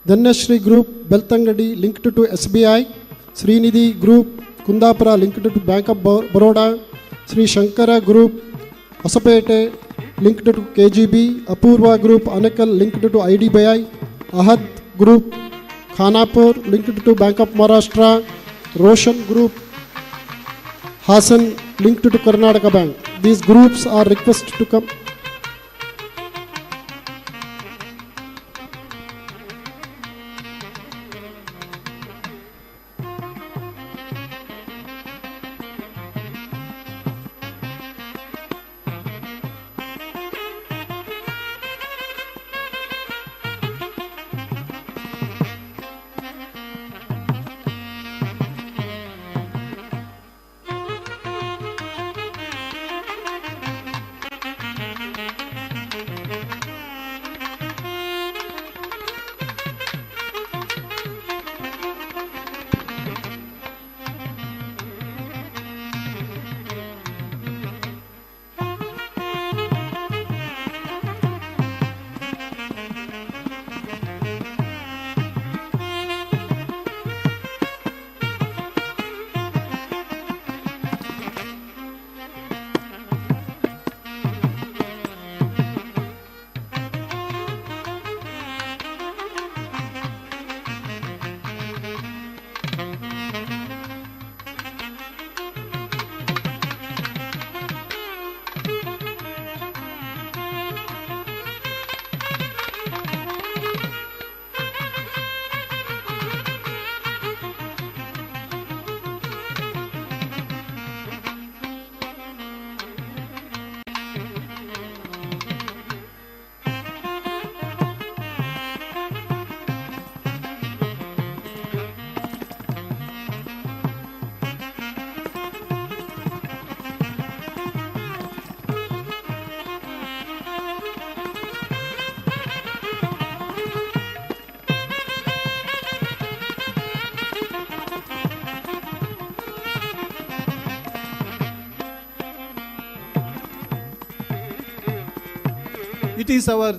Dhanashri Group, Beltangadi, linked to SBI, Srinidhi Group, Kundapura, linked to Bank of Baroda, Sri Shankara Group, Asapete, linked to KGB, Apurva Group, Anekal, linked to IDBI, Ahad Group, Khanapur, linked to Bank of Maharashtra, Roshan Group, Hassan, linked to Karnataka Bank. These groups are requested to come. It is our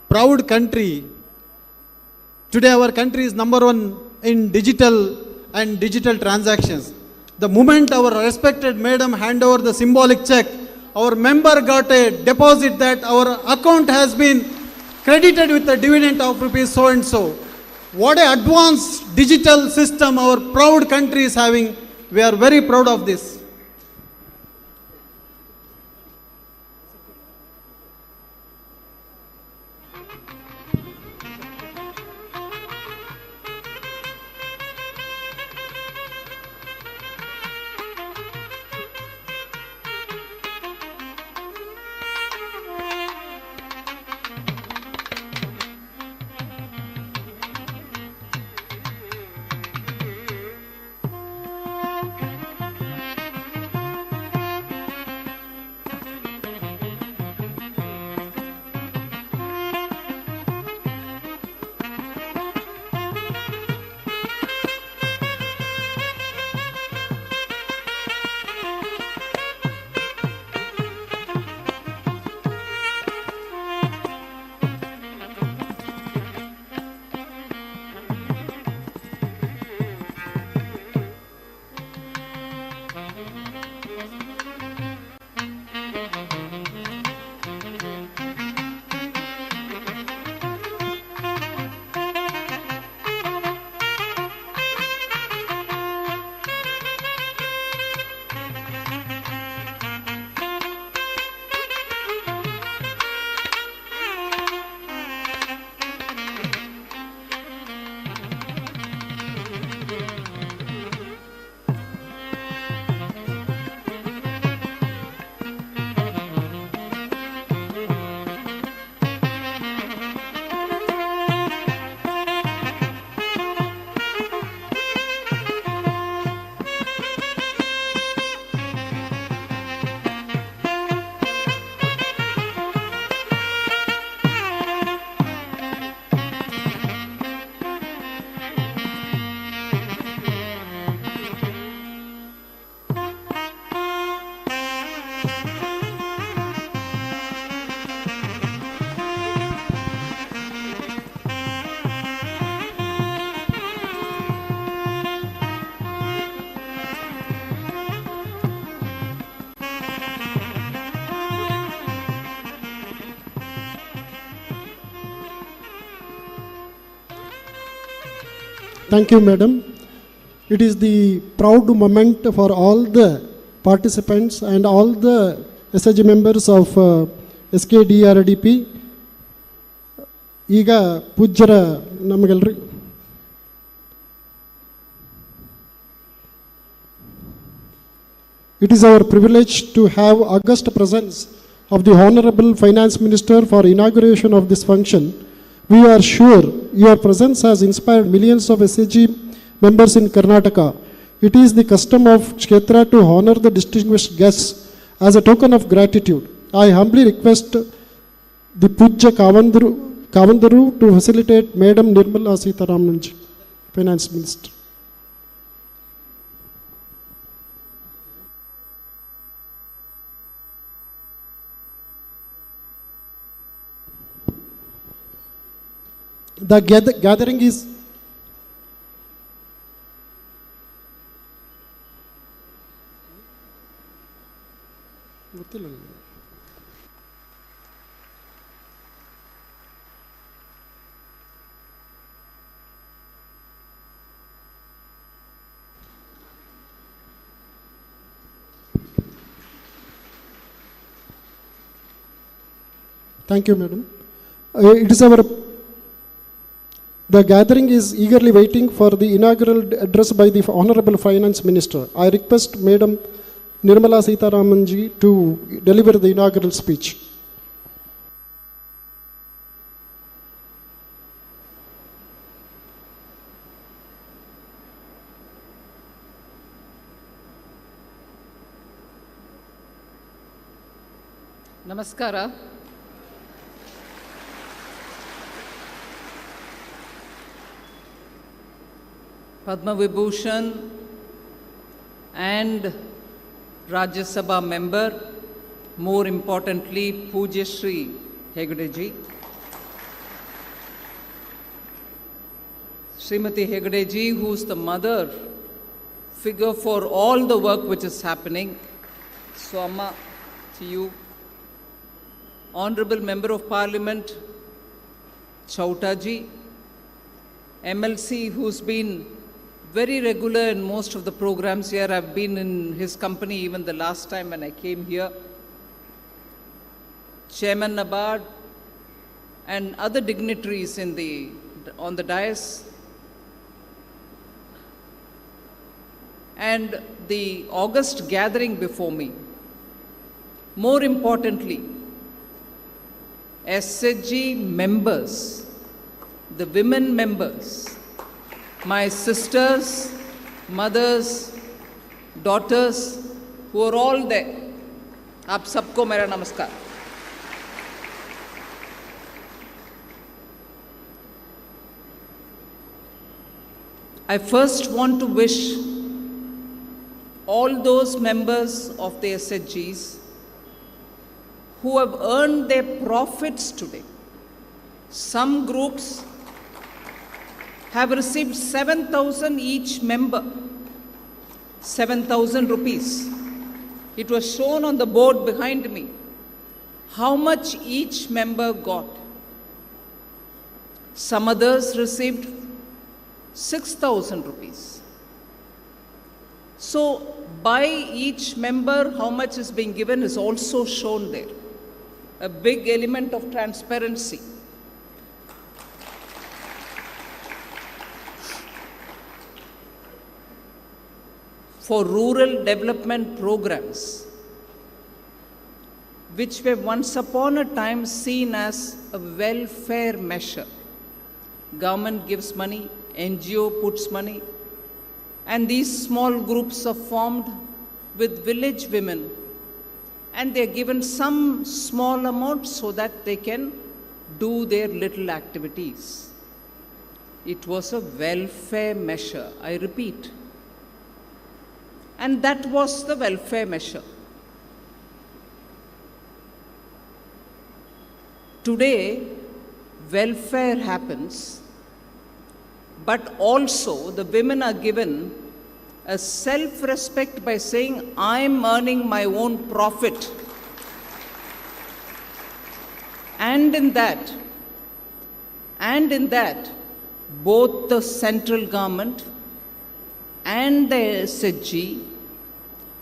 proud country. Today our country is number one in digital and digital transactions. The moment our respected madam hand over the symbolic check, our member got a deposit that our account has been credited with a dividend of rupees so and so. What an advanced digital system our proud country is having. We are very proud of this. Thank you, madam. It is the proud moment for all the participants and all the SHG members of SKDRDP. ಈಗ ಪೂಜ್ಯರ ನಮಗೆಲ್ಲರಿ it is our privilege to have august presence of the Honorable Finance Minister for inauguration of this function. We are sure your presence has inspired millions of SHG members in Karnataka. It is the custom of Kshetra to honor the distinguished guests as a token of gratitude. I humbly request the Pujya Kavandaru to facilitate Madam Nirmala Sitharamanji, Finance Minister. The gathering is Thank you, madam. The gathering is eagerly waiting for the inaugural address by the Honorable Finance Minister. I request Madam Nirmala Sitharamanji to deliver the inaugural speech. Namaskara. Padma Vibhushan and Rajya Sabha member, more importantly, Pujya Shri Hegde ji. Srimati Hegde ji, who is the mother figure for all the work which is happening. So, Amma, to you. Honorable Member of Parliament, Chauta ji, MLC, who's been very regular in most of the programs here. I've been in his company even the last time when I came here. Chairman NABARD and other dignitaries on the dais. And the August gathering before me. More importantly, SHG members, the women members, my sisters, mothers, daughters, who are all there. आप सबको मेरा नमस्कार. I first want to wish all those members of the SHGs who have earned their profits today. Some groups have received 7,000 each member, 7,000 rupees. It was shown on the board behind me how much each member got. Some others received 6,000 rupees. So, by each member, how much is being given is also shown there. A big element of transparency. For rural development programs, which were once upon a time seen as a welfare measure. Government gives money, NGO puts money, and these small groups are formed with village women, and they are given some small amount so that they can do their little activities. It was a welfare measure, I repeat. And that was the welfare measure. Today, welfare happens, but also the women are given a self-respect by saying, I'm earning my own profit. And in that, both the central government and the SHG,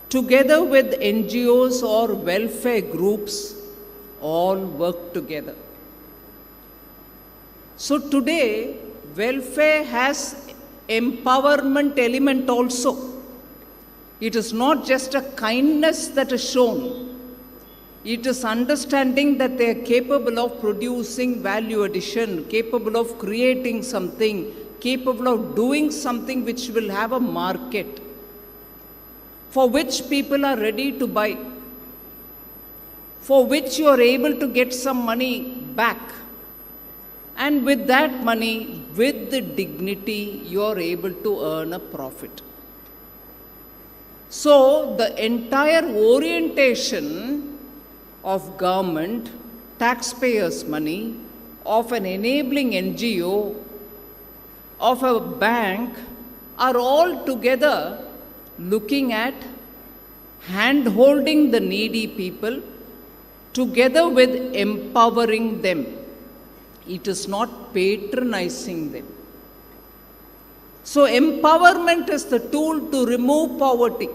together with NGOs or welfare groups, all work together. So today, welfare has empowerment element also. It is not just a kindness that is shown. It is understanding that they are capable of producing value addition, capable of creating something, capable of doing something which will have a market, for which people are ready to buy, for which you are able to get some money back. And with that money, with the dignity, you are able to earn a profit. So the entire orientation of government, taxpayers' money, of an enabling NGO, of a bank, are all together looking at hand-holding the needy people together with empowering them. It is not patronizing them. So empowerment is the tool to remove poverty.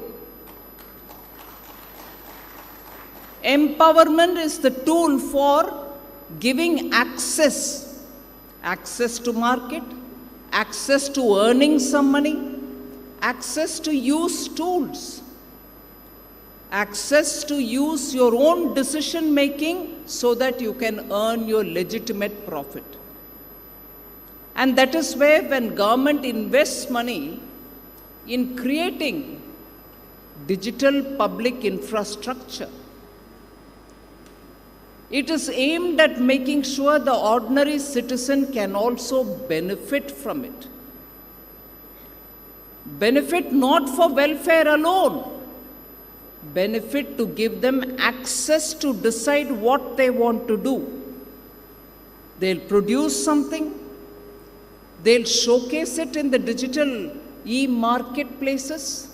Empowerment is the tool for giving access to market, access to earning some money, access to use tools, access to use your own decision making so that you can earn your legitimate profit. And that is where, when government invests money in creating digital public infrastructure, it is aimed at making sure the ordinary citizen can also benefit from it. Benefit not for welfare alone, benefit to give them access to decide what they want to do. They'll produce something, they'll showcase it in the digital e-marketplaces,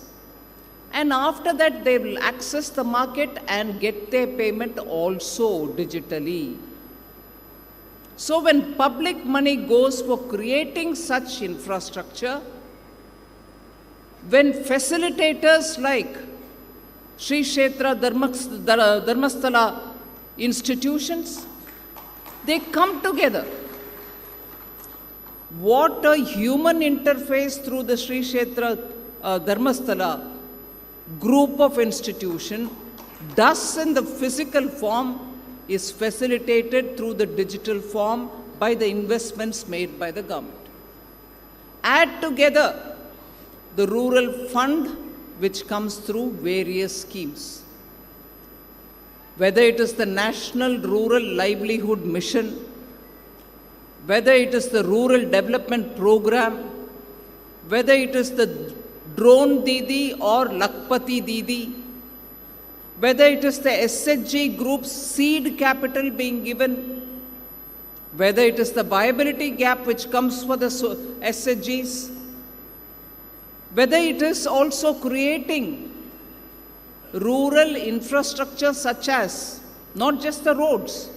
and after that they will access the market and get their payment also digitally. So when public money goes for creating such infrastructure, when facilitators like Sri Kshetra Dharmasthala institutions, they come together. What a human interface through the Sri Kshetra Dharmasthala group of institution does in the physical form is facilitated through the digital form by the investments made by the government. Add together the rural fund which comes through various schemes. Whether it is the National Rural Livelihood Mission, whether it is the Rural Development Program, whether it is the Drone Didi or Lakpati Didi, whether it is the SHG group's seed capital being given, whether it is the viability gap which comes for the SHGs, whether it is also creating rural infrastructure such as, not just the roads,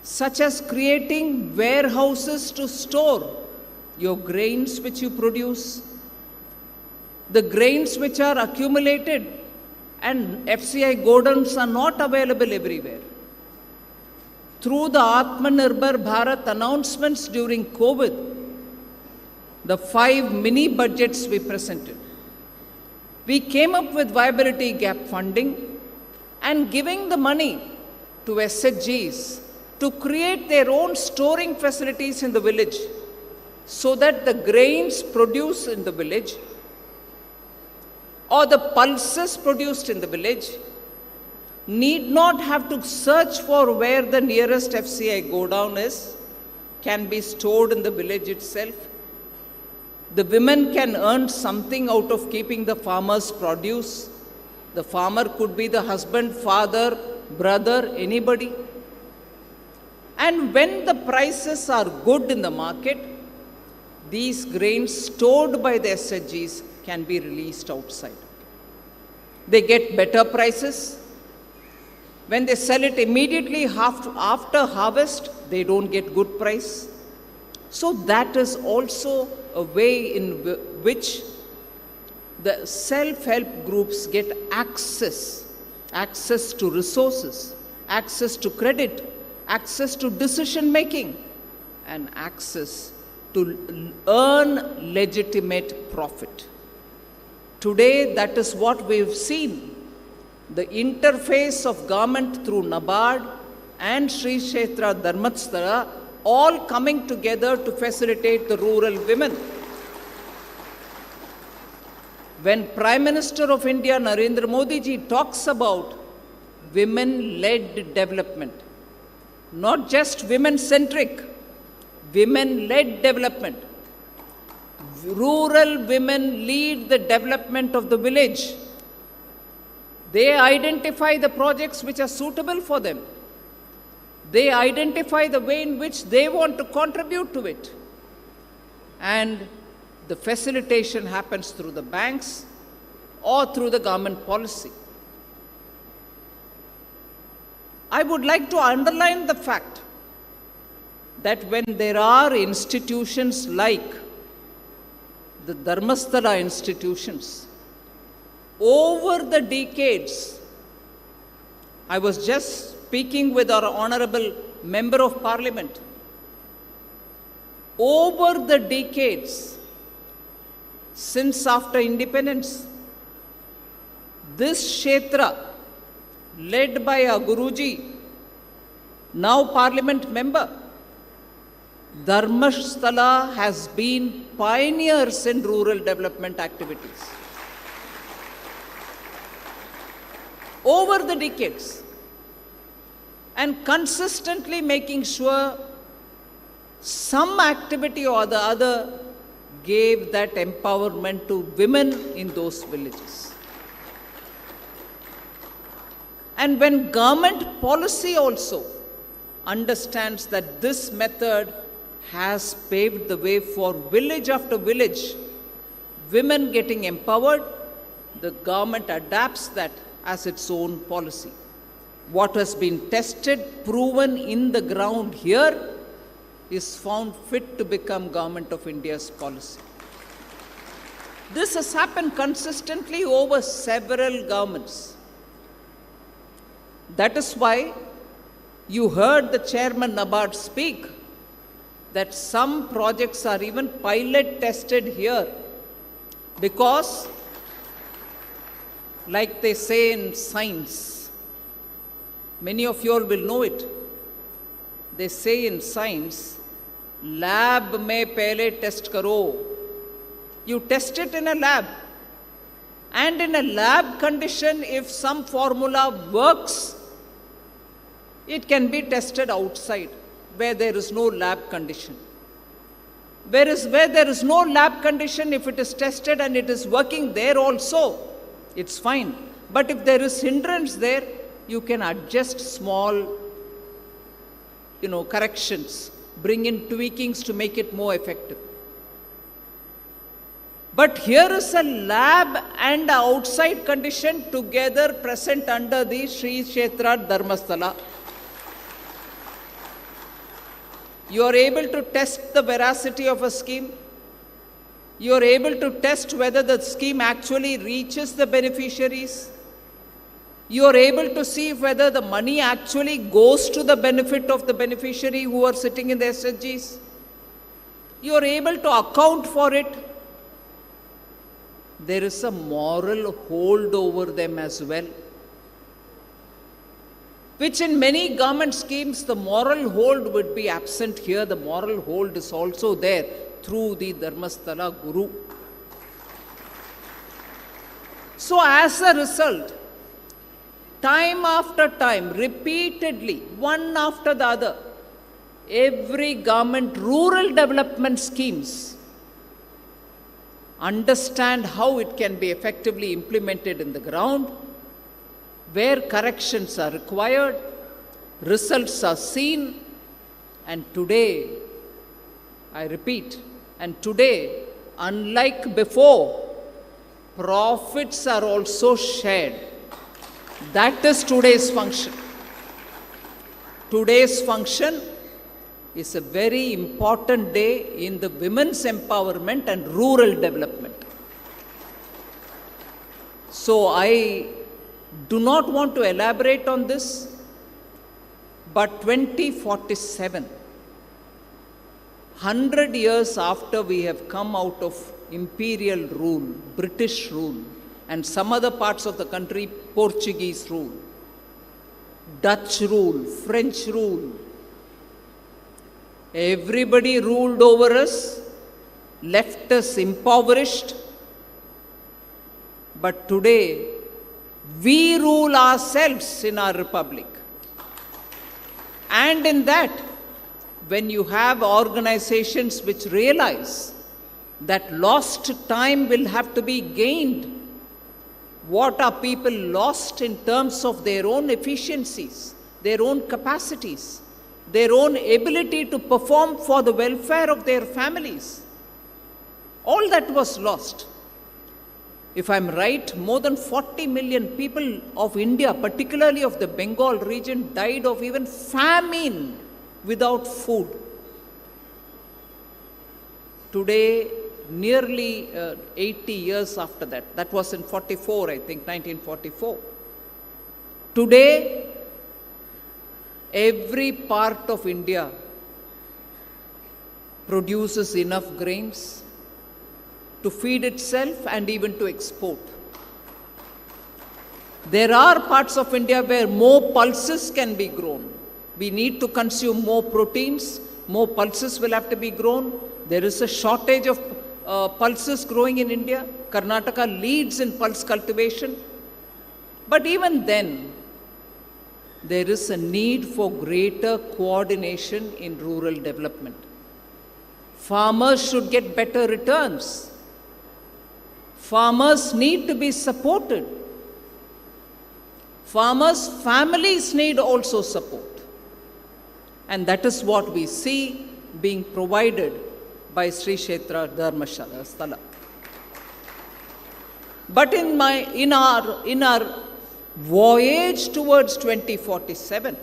such as creating warehouses to store your grains which you produce, the grains which are accumulated and FCI godowns are not available everywhere. Through the Atmanirbhar Bharat announcements during COVID, the 5 mini budgets we presented, we came up with viability gap funding and giving the money to SHGs to create their own storing facilities in the village so that the grains produced in the village or the pulses produced in the village need not have to search for where the nearest FCI godown is, can be stored in the village itself. The women can earn something out of keeping the farmer's produce. The farmer could be the husband, father, brother, anybody. And when the prices are good in the market, these grains stored by the SHGs can be released outside. They get better prices. When they sell it immediately after harvest, they don't get good price. So that is also a way in which the self-help groups get access to resources, access to credit, access to decision making, and access to earn legitimate profit. Today, that is what we've seen. The interface of government through NABARD and Sri Kshetra Dharmasthala all coming together to facilitate the rural women. When Prime Minister of India, Narendra Modi ji, talks about women-led development, not just women-centric, women-led development. Rural women lead the development of the village. They identify the projects which are suitable for them. They identify the way in which they want to contribute to it. And the facilitation happens through the banks or through the government policy. I would like to underline the fact that when there are institutions like the Dharmasthala institutions, over the decades, I was just speaking with our Honorable Member of Parliament, over the decades, since after independence, this Kshetra, led by our Guruji, now Parliament member, Dharmasthala has been pioneers in rural development activities. Over the decades, and consistently making sure some activity or the other gave that empowerment to women in those villages. And when government policy also understands that this method has paved the way for village after village, women getting empowered, the government adapts that as its own policy. What has been tested, proven in the ground here, is found fit to become Government of India's policy. This has happened consistently over several governments. That is why you heard the Chairman NABARD speak that some projects are even pilot tested here, because, like they say in science, many of you all will know it. They say in science, lab mein pehle test karo. You test it in a lab. And in a lab condition, if some formula works, it can be tested outside, where there is no lab condition. Whereas where there is no lab condition, if it is tested and it is working there also, it's fine. But if there is hindrance there, you can adjust small, corrections, bring in tweakings to make it more effective. But here is a lab and outside condition together present under the Sri Kshetra Dharmasthala. You are able to test the veracity of a scheme. You are able to test whether the scheme actually reaches the beneficiaries. You are able to see whether the money actually goes to the benefit of the beneficiary who are sitting in the SHGs. You are able to account for it. There is a moral hold over them as well, which in many government schemes the moral hold would be absent. Here the moral hold is also there through the Dharmasthala Guru. So as a result, time after time, repeatedly, one after the other, every government rural development schemes understand how it can be effectively implemented in the ground, where corrections are required, results are seen, and today, I repeat, and today, unlike before, profits are also shared. That is today's function. Today's function is a very important day in the women's empowerment and rural development. So I do not want to elaborate on this, but 2047, 100 years after we have come out of imperial rule, British rule, and some other parts of the country, Portuguese rule, Dutch rule, French rule, everybody ruled over us, left us impoverished. But today, we rule ourselves in our republic. And in that, when you have organizations which realize that lost time will have to be gained, what are people lost in terms of their own efficiencies, their own capacities, their own ability to perform for the welfare of their families? All that was lost. If I'm right, more than 40 million people of India, particularly of the Bengal region, died of even famine without food. Today, nearly 80 years after that, that was in 44, I think, 1944. Today, every part of India produces enough grains to feed itself and even to export. There are parts of India where more pulses can be grown. We need to consume more proteins, more pulses will have to be grown. There is a shortage of pulses growing in India. Karnataka leads in pulse cultivation. But even then, there is a need for greater coordination in rural development. Farmers should get better returns. Farmers need to be supported. Farmers' families need also support. And that is what we see being provided by Sri Kshetra Dharmasthala. But in our voyage towards 2047,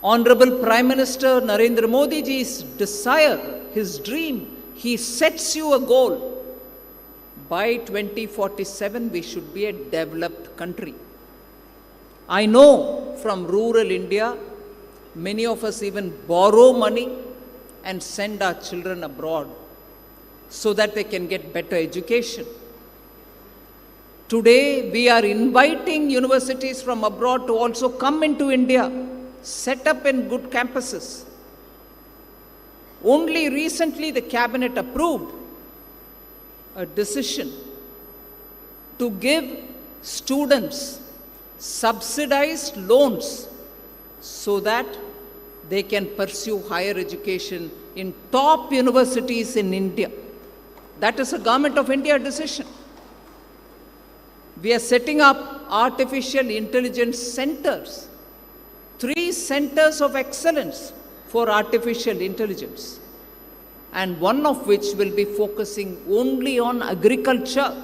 Honorable Prime Minister Narendra Modi ji's desire, his dream, he sets you a goal. By 2047, we should be a developed country. I know from rural India, many of us even borrow money and send our children abroad so that they can get better education. Today, we are inviting universities from abroad to also come into India, set up in good campuses. Only recently, the cabinet approved a decision to give students subsidized loans so that they can pursue higher education in top universities in India. That is a Government of India decision. We are setting up artificial intelligence centers, 3 centers of excellence for artificial intelligence, and one of which will be focusing only on agriculture.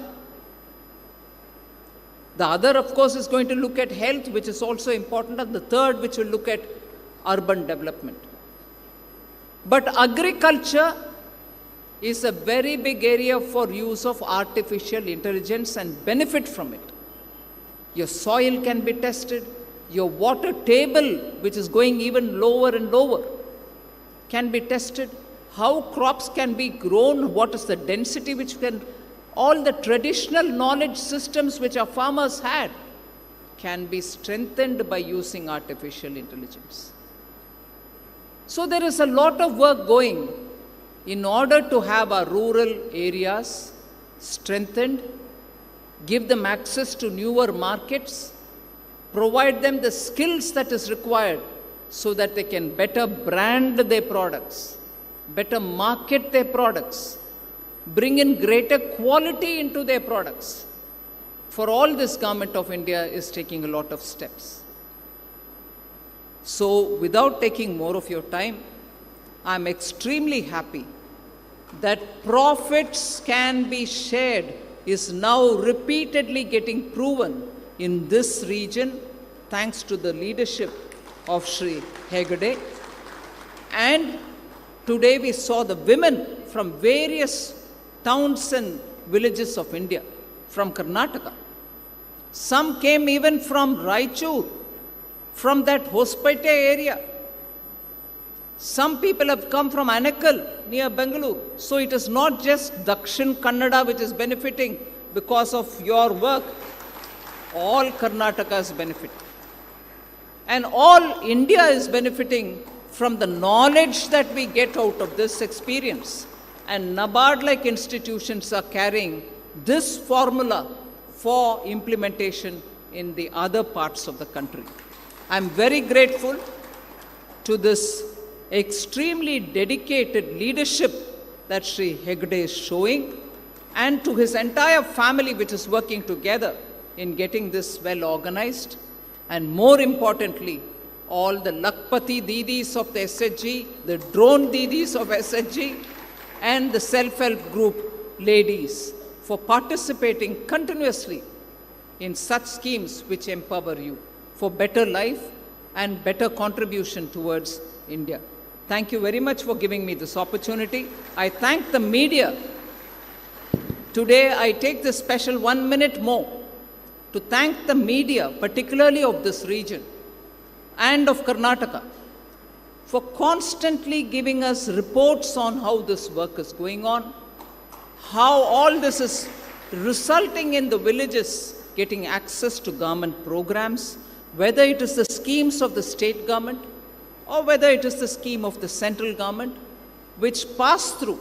The other, of course, is going to look at health, which is also important, and the third, which will look at urban development. But agriculture is a very big area for use of artificial intelligence and benefit from it. Your soil can be tested, your water table, which is going even lower and lower, can be tested. How crops can be grown, what is the density which can, all the traditional knowledge systems which our farmers had can be strengthened by using artificial intelligence. So there is a lot of work going in order to have our rural areas strengthened, give them access to newer markets, provide them the skills that is required so that they can better brand their products, better market their products, bring in greater quality into their products. For all this, Government of India is taking a lot of steps. So, without taking more of your time, I'm extremely happy that profits can be shared is now repeatedly getting proven in this region thanks to the leadership of Sri Hegde. And today we saw the women from various towns and villages of India, from Karnataka. Some came even from Raichur, from that Hospete area. Some people have come from Anekal near Bengaluru. So it is not just Dakshin Kannada which is benefiting because of your work. All Karnataka is benefiting. And all India is benefiting from the knowledge that we get out of this experience. And NABARD-like institutions are carrying this formula for implementation in the other parts of the country. I'm very grateful to this extremely dedicated leadership that Sri Hegde is showing, and to his entire family which is working together in getting this well organized, and more importantly, all the Lakpati Didis of the SHG, the drone Didis of SHG, and the self-help group ladies for participating continuously in such schemes which empower you for better life and better contribution towards India. Thank you very much for giving me this opportunity. I thank the media. Today I take this special 1 minute more to thank the media, particularly of this region and of Karnataka, for constantly giving us reports on how this work is going on, how all this is resulting in the villages getting access to government programs, whether it is the schemes of the state government or whether it is the scheme of the central government, which pass through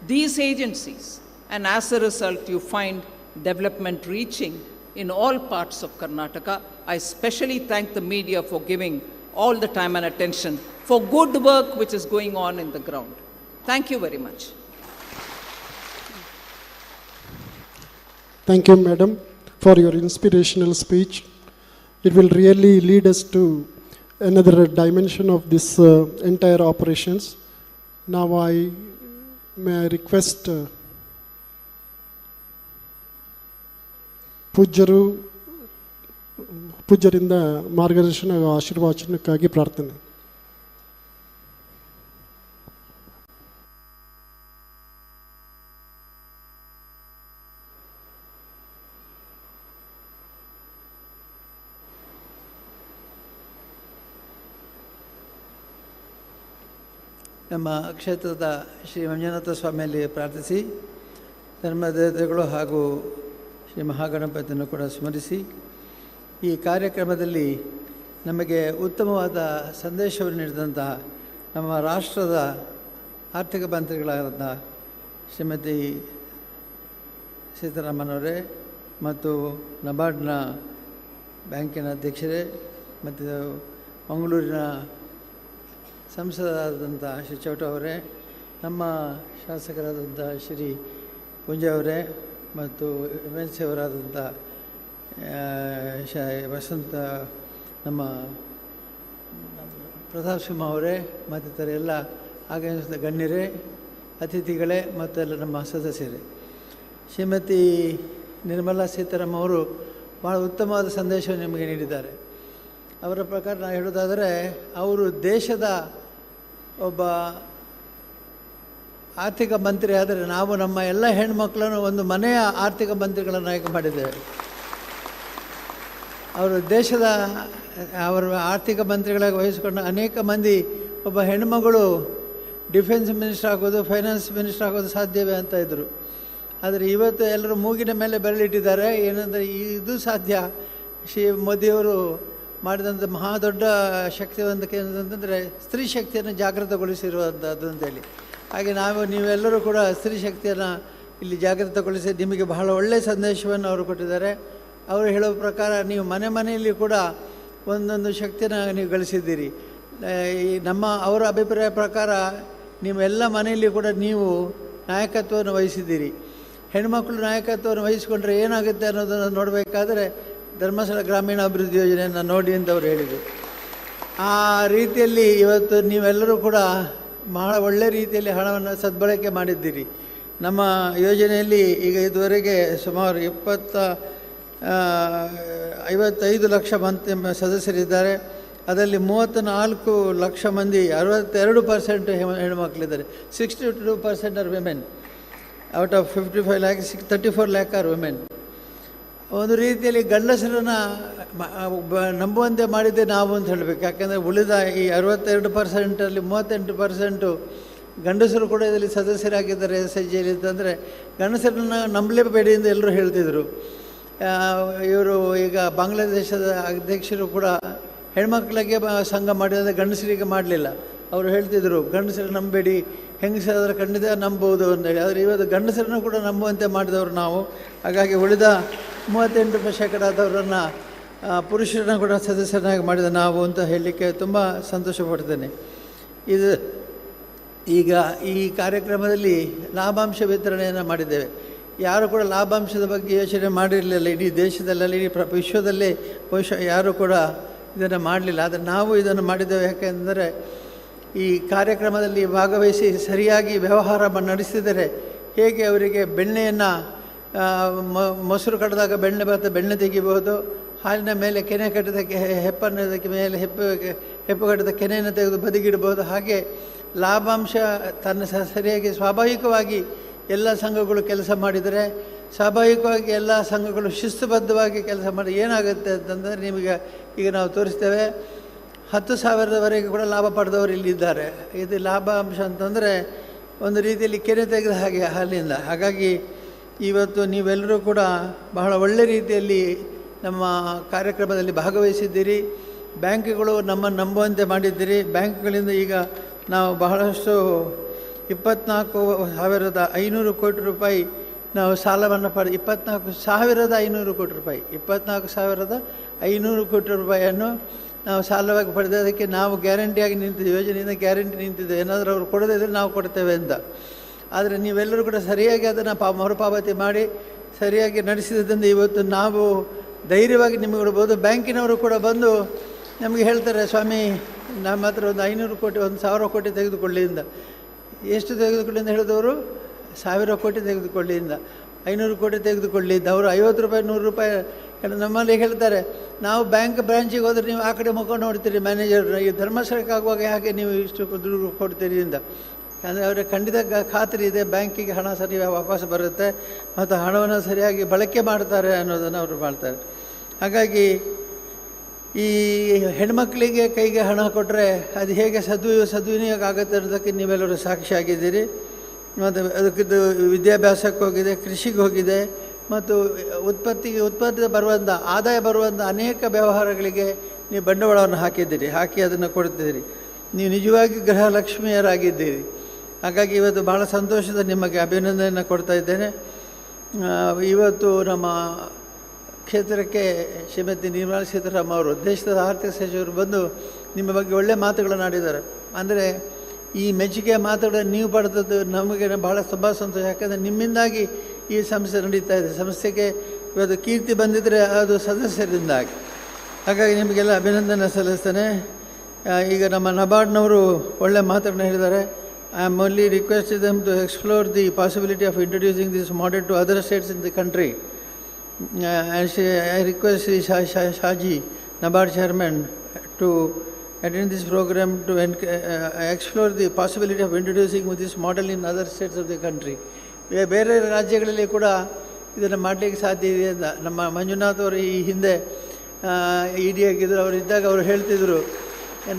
these agencies. And as a result, you find development reaching in all parts of Karnataka. I especially thank the media for giving all the time and attention for good work which is going on in the ground. Thank you very much. Thank you, Madam, for your inspirational speech. It will really lead us to another dimension of this entire operations. Now may I request ಪೂಜ್ಯರಿಂದ ಮಾರ್ಗದರ್ಶನ ಆಶೀರ್ವಚನಕ್ಕಾಗಿ ಪ್ರಾರ್ಥನೆ. ನಮ್ಮ ಕ್ಷೇತ್ರದ ಶ್ರೀ ಮಂಜುನಾಥ ಸ್ವಾಮಿಯಲ್ಲಿ ಪ್ರಾರ್ಥಿಸಿ, ಧರ್ಮದೇವತೆಗಳು ಹಾಗೂ ಶ್ರೀ ಮಹಾಗಣಪತಿಯನ್ನು ಕೂಡ ಸ್ಮರಿಸಿ, ಈ ಕಾರ್ಯಕ್ರಮದಲ್ಲಿ ನಮಗೆ ಉತ್ತಮವಾದ ಸಂದೇಶವನ್ನು ನೀಡಿದಂತಹ ನಮ್ಮ ರಾಷ್ಟ್ರದ ಆರ್ಥಿಕ ಮಂತ್ರಿಗಳಾದ ಶ್ರೀಮತಿ ಸೀತಾರಾಮನವರೇ ಮತ್ತು ನಬಾರ್ಡ್ನ ಬ್ಯಾಂಕಿನ ಅಧ್ಯಕ್ಷರೇ ಮತ್ತು ಮಂಗಳೂರಿನ ಸಂಸದರಾದಂಥ ಶ್ರೀ ಚೌಟ ಅವರೇ, ನಮ್ಮ ಶಾಸಕರಾದಂಥ ಶ್ರೀ ಪುಂಜ ಅವರೇ ಮತ್ತು MLC ಅವರಾದಂಥ ವಸಂತ, ನಮ್ಮ ಪ್ರತಾಪ್ ಸಿಂಹ ಅವರೇ ಮತ್ತಿತರ ಎಲ್ಲ ಆಗಮಿಸಿದ ಗಣ್ಯರೇ, ಅತಿಥಿಗಳೇ ಮತ್ತು ಎಲ್ಲ ನಮ್ಮ ಸದಸ್ಯರೇ, ಶ್ರೀಮತಿ ನಿರ್ಮಲಾ ಸೀತಾರಾಮನ್ ಅವರು ಭಾಳ ಉತ್ತಮವಾದ ಸಂದೇಶವನ್ನು ನಿಮಗೆ ನೀಡಿದ್ದಾರೆ. ಅವರ ಪ್ರಕಾರ ನಾನು ಹೇಳೋದಾದರೆ, ಅವರು ದೇಶದ ಒಬ್ಬ ಆರ್ಥಿಕ ಮಂತ್ರಿ ಆದರೆ ನಾವು ನಮ್ಮ ಎಲ್ಲ ಹೆಣ್ಮಕ್ಳನ್ನು ಒಂದು ಮನೆಯ ಆರ್ಥಿಕ ಮಂತ್ರಿಗಳನ್ನು ಆಯ್ಕೆ ಮಾಡಿದ್ದೇವೆ. ಅವರು ದೇಶದ ಅವರ ಆರ್ಥಿಕ ಮಂತ್ರಿಗಳಾಗಿ ವಹಿಸಿಕೊಂಡು ಅನೇಕ ಮಂದಿ ಒಬ್ಬ ಹೆಣ್ಮಗಳು ಡಿಫೆನ್ಸ್ ಮಿನಿಸ್ಟರ್ ಆಗೋದು, ಫೈನಾನ್ಸ್ ಮಿನಿಸ್ಟರ್ ಆಗೋದು ಸಾಧ್ಯವೇ ಅಂತ ಇದ್ದರು. ಆದರೆ ಇವತ್ತು ಎಲ್ಲರೂ ಮೂಗಿನ ಮೇಲೆ ಬೆರಳಿಟ್ಟಿದ್ದಾರೆ. ಏನಂದರೆ ಇದು ಸಾಧ್ಯ. ಶ್ರೀ ಮೋದಿಯವರು ಮಾಡಿದಂಥ ಮಹಾ ದೊಡ್ಡ ಶಕ್ತಿವಂತಕ್ಕೆ ಏನಂತಂದರೆ ಸ್ತ್ರೀ ಶಕ್ತಿಯನ್ನು ಜಾಗೃತಗೊಳಿಸಿರುವಂಥದ್ದು ಅಂತೇಳಿ. ಹಾಗೆ ನೀವೆಲ್ಲರೂ ಕೂಡ ಸ್ತ್ರೀ ಶಕ್ತಿಯನ್ನು ಇಲ್ಲಿ ಜಾಗೃತಗೊಳಿಸಿ ನಿಮಗೆ ಬಹಳ ಒಳ್ಳೆಯ ಸಂದೇಶವನ್ನು ಅವರು ಕೊಟ್ಟಿದ್ದಾರೆ. ಅವರು ಹೇಳೋ ಪ್ರಕಾರ ನೀವು ಮನೆಯಲ್ಲಿ ಕೂಡ ಒಂದೊಂದು ಶಕ್ತಿಯನ್ನು ನೀವು ಗಳಿಸಿದ್ದೀರಿ. ಅವರ ಅಭಿಪ್ರಾಯ ಪ್ರಕಾರ ನೀವೆಲ್ಲ ಮನೆಯಲ್ಲಿ ಕೂಡ ನೀವು ನಾಯಕತ್ವವನ್ನು ವಹಿಸಿದ್ದೀರಿ. ಹೆಣ್ಮಕ್ಳು ನಾಯಕತ್ವವನ್ನು ವಹಿಸಿಕೊಂಡ್ರೆ ಏನಾಗುತ್ತೆ ಅನ್ನೋದನ್ನು ನೋಡಬೇಕಾದ್ರೆ ಧರ್ಮಸ್ಥಳ ಗ್ರಾಮೀಣ ಅಭಿವೃದ್ಧಿ ಯೋಜನೆಯನ್ನು ನೋಡಿ ಅಂತ ಅವರು ಹೇಳಿದರು. ಆ ರೀತಿಯಲ್ಲಿ ಇವತ್ತು ನೀವೆಲ್ಲರೂ ಕೂಡ ಬಹಳ ಒಳ್ಳೆಯ ರೀತಿಯಲ್ಲಿ ಹಣವನ್ನು ಸದ್ಬಳಕೆ ಮಾಡಿದ್ದೀರಿ. ನಮ್ಮ ಯೋಜನೆಯಲ್ಲಿ ಈಗ ಇದುವರೆಗೆ ಸುಮಾರು 55 ಲಕ್ಷ ಸದಸ್ಯರಿದ್ದಾರೆ. ಅದರಲ್ಲಿ 34 ಲಕ್ಷ ಮಂದಿ 62% ಹೆಣ್ಮಕ್ಳಿದ್ದಾರೆ. 62% R women. Out of 55 lakhs 34 lac R women. ಒಂದು ರೀತಿಯಲ್ಲಿ ಗಂಡಸರನ್ನು ನಂಬುವಂತೆ ಮಾಡಿದ್ದೆ ನಾವು ಅಂತ ಹೇಳಬೇಕು. ಯಾಕೆಂದರೆ ಉಳಿದ ಈ 62%ಅಲ್ಲಿ 38% ಗಂಡಸರು ಕೂಡ ಇದರಲ್ಲಿ ಸದಸ್ಯರಾಗಿದ್ದಾರೆ SHGಯಲ್ಲಿ. ಅಂತಂದರೆ ಗಂಡಸರನ್ನು ನಂಬಲೇಬೇಡಿ ಎಂದು ಎಲ್ಲರೂ ಹೇಳ್ತಿದ್ರು. ಇವರು ಈಗ ಬಾಂಗ್ಲಾದೇಶದ ಅಧ್ಯಕ್ಷರು ಕೂಡ ಹೆಣ್ಮಕ್ಳಿಗೆ ಸಂಘ ಮಾಡಿದರೆ ಗಂಡಸರಿಗೆ ಮಾಡಲಿಲ್ಲ. ಅವರು ಹೇಳ್ತಿದ್ರು ಗಂಡಸರು ನಂಬೇಡಿ, ಹೆಂಗಸರಾದ್ರೆ ಖಂಡಿತ ನಂಬೋದು ಅಂತೇಳಿ. ಆದರೆ ಇವತ್ತು ಗಂಡಸರನ್ನು ಕೂಡ ನಂಬುವಂತೆ ಮಾಡಿದವರು ನಾವು. ಹಾಗಾಗಿ ಉಳಿದ 38% ಪುರುಷರನ್ನು ಕೂಡ ಸದಸ್ಯರನ್ನಾಗಿ ಮಾಡಿದ ನಾವು ಅಂತ ಹೇಳಲಿಕ್ಕೆ ತುಂಬ ಸಂತೋಷ ಪಡ್ತೇನೆ. ಇದು ಈಗ ಈ ಕಾರ್ಯಕ್ರಮದಲ್ಲಿ ಲಾಭಾಂಶ ವಿತರಣೆಯನ್ನು ಮಾಡಿದ್ದೇವೆ. ಯಾರು ಕೂಡ ಲಾಭಾಂಶದ ಬಗ್ಗೆ ಯೋಚನೆ ಮಾಡಿರಲಿಲ್ಲ. ಇಡೀ ದೇಶದಲ್ಲೇ ಇಡೀ ವಿಶ್ವದಲ್ಲೇ ಬಹುಶಃ ಯಾರೂ ಕೂಡ ಇದನ್ನು ಮಾಡಲಿಲ್ಲ. ಆದರೆ ನಾವು ಇದನ್ನು ಮಾಡಿದ್ದೇವೆ. ಯಾಕೆಂದರೆ ಈ ಕಾರ್ಯಕ್ರಮದಲ್ಲಿ ಭಾಗವಹಿಸಿ ಸರಿಯಾಗಿ ವ್ಯವಹಾರ ನಡೆಸಿದರೆ ಹೇಗೆ ಅವರಿಗೆ ಬೆಣ್ಣೆಯನ್ನು ಮೊಸರು ಕಟ್ಟಿದಾಗ ಬೆಣ್ಣೆ ತೆಗಿಬೋದು, ಹಾಲಿನ ಮೇಲೆ ಕೆನೆ ಕಟ್ಟಿದ ಹೆಪ್ಪನ್ನೋದಕ್ಕೆ ಮೇಲೆ ಹೆಪ್ಪು ಕಟ್ಟಿದ ಕೆನೆಯನ್ನು ತೆಗೆದು ಬದಿಗಿಡ್ಬೋದು. ಹಾಗೆ ಲಾಭಾಂಶ ತನ್ನ ಸರಿಯಾಗಿ ಸ್ವಾಭಾವಿಕವಾಗಿ ಎಲ್ಲ ಸಂಘಗಳು ಕೆಲಸ ಮಾಡಿದರೆ, ಸ್ವಾಭಾವಿಕವಾಗಿ ಎಲ್ಲ ಸಂಘಗಳು ಶಿಸ್ತುಬದ್ಧವಾಗಿ ಕೆಲಸ ಮಾಡಿ ಏನಾಗುತ್ತೆ ಅಂತಂದರೆ ನಿಮಗೆ ಈಗ ನಾವು ತೋರಿಸ್ತೇವೆ. 10,000ವರೆಗೆ ಕೂಡ ಲಾಭ ಪಡೆದವರು ಇಲ್ಲಿದ್ದಾರೆ. ಇದು ಲಾಭಾಂಶ ಅಂತಂದರೆ ಒಂದು ರೀತಿಯಲ್ಲಿ ಕೆನೆ ತೆಗೆದ ಹಾಗೆ ಹಾಲಿನಿಂದ. ಹಾಗಾಗಿ ಇವತ್ತು ನೀವೆಲ್ಲರೂ ಕೂಡ ಬಹಳ ಒಳ್ಳೆಯ ರೀತಿಯಲ್ಲಿ ನಮ್ಮ ಕಾರ್ಯಕ್ರಮದಲ್ಲಿ ಭಾಗವಹಿಸಿದ್ದೀರಿ. ಬ್ಯಾಂಕ್ಗಳು ನಮ್ಮನ್ನು ನಂಬುವಂತೆ ಮಾಡಿದ್ದೀರಿ. ಬ್ಯಾಂಕ್ಗಳಿಂದ ಈಗ ನಾವು ಬಹಳಷ್ಟು 24,500 ಕೋಟಿ ರೂಪಾಯಿ ನಾವು ಸಾಲವನ್ನು 24,500 ಕೋಟಿ ರೂಪಾಯಿ 24,500 ಕೋಟಿ ರೂಪಾಯಿಯನ್ನು ನಾವು ಸಾಲವಾಗಿ ಪಡೆದೋದಕ್ಕೆ ನಾವು ಗ್ಯಾರಂಟಿಯಾಗಿ ನಿಂತಿದ್ದೆ. ಯೋಜನೆಯಿಂದ ಗ್ಯಾರಂಟಿ ನಿಂತಿದ್ದೆ. ಏನಾದರೂ ಅವರು ಕೊಡದೇ ಇದ್ದರೆ ನಾವು ಕೊಡ್ತೇವೆ ಅಂತ. ಆದರೆ ನೀವೆಲ್ಲರೂ ಕೂಡ ಸರಿಯಾಗಿ ಅದನ್ನು ಮರುಪಾವತಿ ಮಾಡಿ ಸರಿಯಾಗಿ ನಡೆಸಿದ್ದರಿಂದ ಇವತ್ತು ನಾವು ಧೈರ್ಯವಾಗಿ ನಿಮಗೆ ಕೊಡ್ಬೋದು. ಬ್ಯಾಂಕಿನವರು ಕೂಡ ಬಂದು ನಮಗೆ ಹೇಳ್ತಾರೆ, ಸ್ವಾಮಿ ನಮ್ಮ ಹತ್ರ ಒಂದು 500 ಕೋಟಿ 1,000 ಕೋಟಿ ತೆಗೆದುಕೊಳ್ಳಿಯಿಂದ. ಎಷ್ಟು ತೆಗೆದುಕೊಳ್ಳಿಂದ ಹೇಳಿದವರು 1,000 ಕೋಟಿ ತೆಗೆದುಕೊಳ್ಳಿಯಿಂದ 500 ಕೋಟಿ ತೆಗೆದುಕೊಳ್ಳಿದ್ದ. ಅವರು 50 ರೂಪಾಯಿ 100 ರೂಪಾಯಿ ನಮ್ಮಲ್ಲಿ ಹೇಳ್ತಾರೆ, ನಾವು ಬ್ಯಾಂಕ್ ಬ್ರಾಂಚಿಗೆ ಹೋದರೆ ನೀವು ಆ ಕಡೆ ಮುಖ ನೋಡ್ತೀರಿ ಮ್ಯಾನೇಜರ್, ಈ ಧರ್ಮಸ್ಥಳಕ್ಕೆ ಆಗುವಾಗ ಯಾಕೆ ನೀವು ಇಷ್ಟು ದುಡ್ಡು ಕೊಡ್ತೀರಿ ಅಂತ. ಅಂದರೆ ಅವರಿಗೆ ಖಂಡಿತ ಖಾತ್ರಿ ಇದೆ ಬ್ಯಾಂಕಿಗೆ ಹಣ ಸರಿ ವಾಪಸ್ ಬರುತ್ತೆ ಮತ್ತು ಹಣವನ್ನು ಸರಿಯಾಗಿ ಬಳಕೆ ಮಾಡ್ತಾರೆ ಅನ್ನೋದನ್ನು ಅವರು ಮಾಡ್ತಾರೆ. ಹಾಗಾಗಿ ಈ ಹೆಣ್ಮಕ್ಳಿಗೆ ಕೈಗೆ ಹಣ ಕೊಟ್ಟರೆ ಅದು ಹೇಗೆ ಸದ್ವಿನಿಯೋಗ ಆಗುತ್ತೆ ಅನ್ನೋದಕ್ಕೆ ನೀವೆಲ್ಲರೂ ಸಾಕ್ಷಿಯಾಗಿದ್ದೀರಿ. ಮತ್ತು ಅದಕ್ಕಿದ್ದು ವಿದ್ಯಾಭ್ಯಾಸಕ್ಕೆ ಹೋಗಿದೆ, ಕೃಷಿಗೆ ಹೋಗಿದೆ ಮತ್ತು ಉತ್ಪತ್ತಿ ಬರುವಂಥ ಆದಾಯ ಬರುವಂಥ ಅನೇಕ ವ್ಯವಹಾರಗಳಿಗೆ ನೀವು ಬಂಡವಾಳವನ್ನು ಹಾಕಿ ಅದನ್ನು ಕೊಡ್ತಿದ್ದೀರಿ. ನೀವು ನಿಜವಾಗಿ ಗೃಹಲಕ್ಷ್ಮಿಯರಾಗಿದ್ದೀರಿ. ಹಾಗಾಗಿ ಇವತ್ತು ಭಾಳ ಸಂತೋಷದ ನಿಮಗೆ ಅಭಿನಂದನೆಯನ್ನು ಕೊಡ್ತಾ ಇದ್ದೇನೆ. ಇವತ್ತು ನಮ್ಮ ಕ್ಷೇತ್ರಕ್ಕೆ ಶ್ರೀಮತಿ ನಿರ್ಮಲಾ ಸೀತಾರಾಮನ್ ಅವರು ದೇಶದ ಆರ್ಥಿಕ ಸಚಿವರು ಬಂದು ನಿಮ್ಮ ಬಗ್ಗೆ ಒಳ್ಳೆಯ ಮಾತುಗಳನ್ನು ಆಡಿದ್ದಾರೆ. ಅಂದರೆ ಈ ಮೆಚ್ಚುಗೆಯ ಮಾತುಗಳನ್ನು ನೀವು ಪಡೆದದ್ದು ನಮಗೆ ಭಾಳ ತುಂಬ ಸಂತೋಷ. ಯಾಕಂದರೆ ನಿಮ್ಮಿಂದಾಗಿ ಈ ಸಂಸ್ಥೆ ನಡೀತಾ ಇದೆ. ಸಂಸ್ಥೆಗೆ ಇವತ್ತು ಕೀರ್ತಿ ಬಂದಿದ್ದರೆ ಅದು ಸದಸ್ಯರಿಂದಾಗಿ. ಹಾಗಾಗಿ ನಿಮಗೆಲ್ಲ ಅಭಿನಂದನೆ ಸಲ್ಲಿಸ್ತೇನೆ. ಈಗ ನಮ್ಮ ನಬಾರ್ಡ್ನವರು ಒಳ್ಳೆಯ ಮಾತುಗಳನ್ನು ಹೇಳಿದ್ದಾರೆ. I am only requesting them to explore the possibility of introducing this model to other states in the country. I request Shaji, NABARD chairman, to attend this program to explore the possibility of introducing this model in other states of the country. ಬೇರೆ ರಾಜ್ಯಗಳಲ್ಲಿ ಕೂಡ ಇದನ್ನು ಮಾಡಲಿಕ್ಕೆ ಸಾಧ್ಯ ಇದೆ ಅಂತ ನಮ್ಮ ಮಂಜುನಾಥ್ ಅವರು ಈ ಹಿಂದೆ ED ಆಗಿದ್ದರು. ಅವರು ಇದ್ದಾಗ ಅವರು ಹೇಳ್ತಿದ್ರು,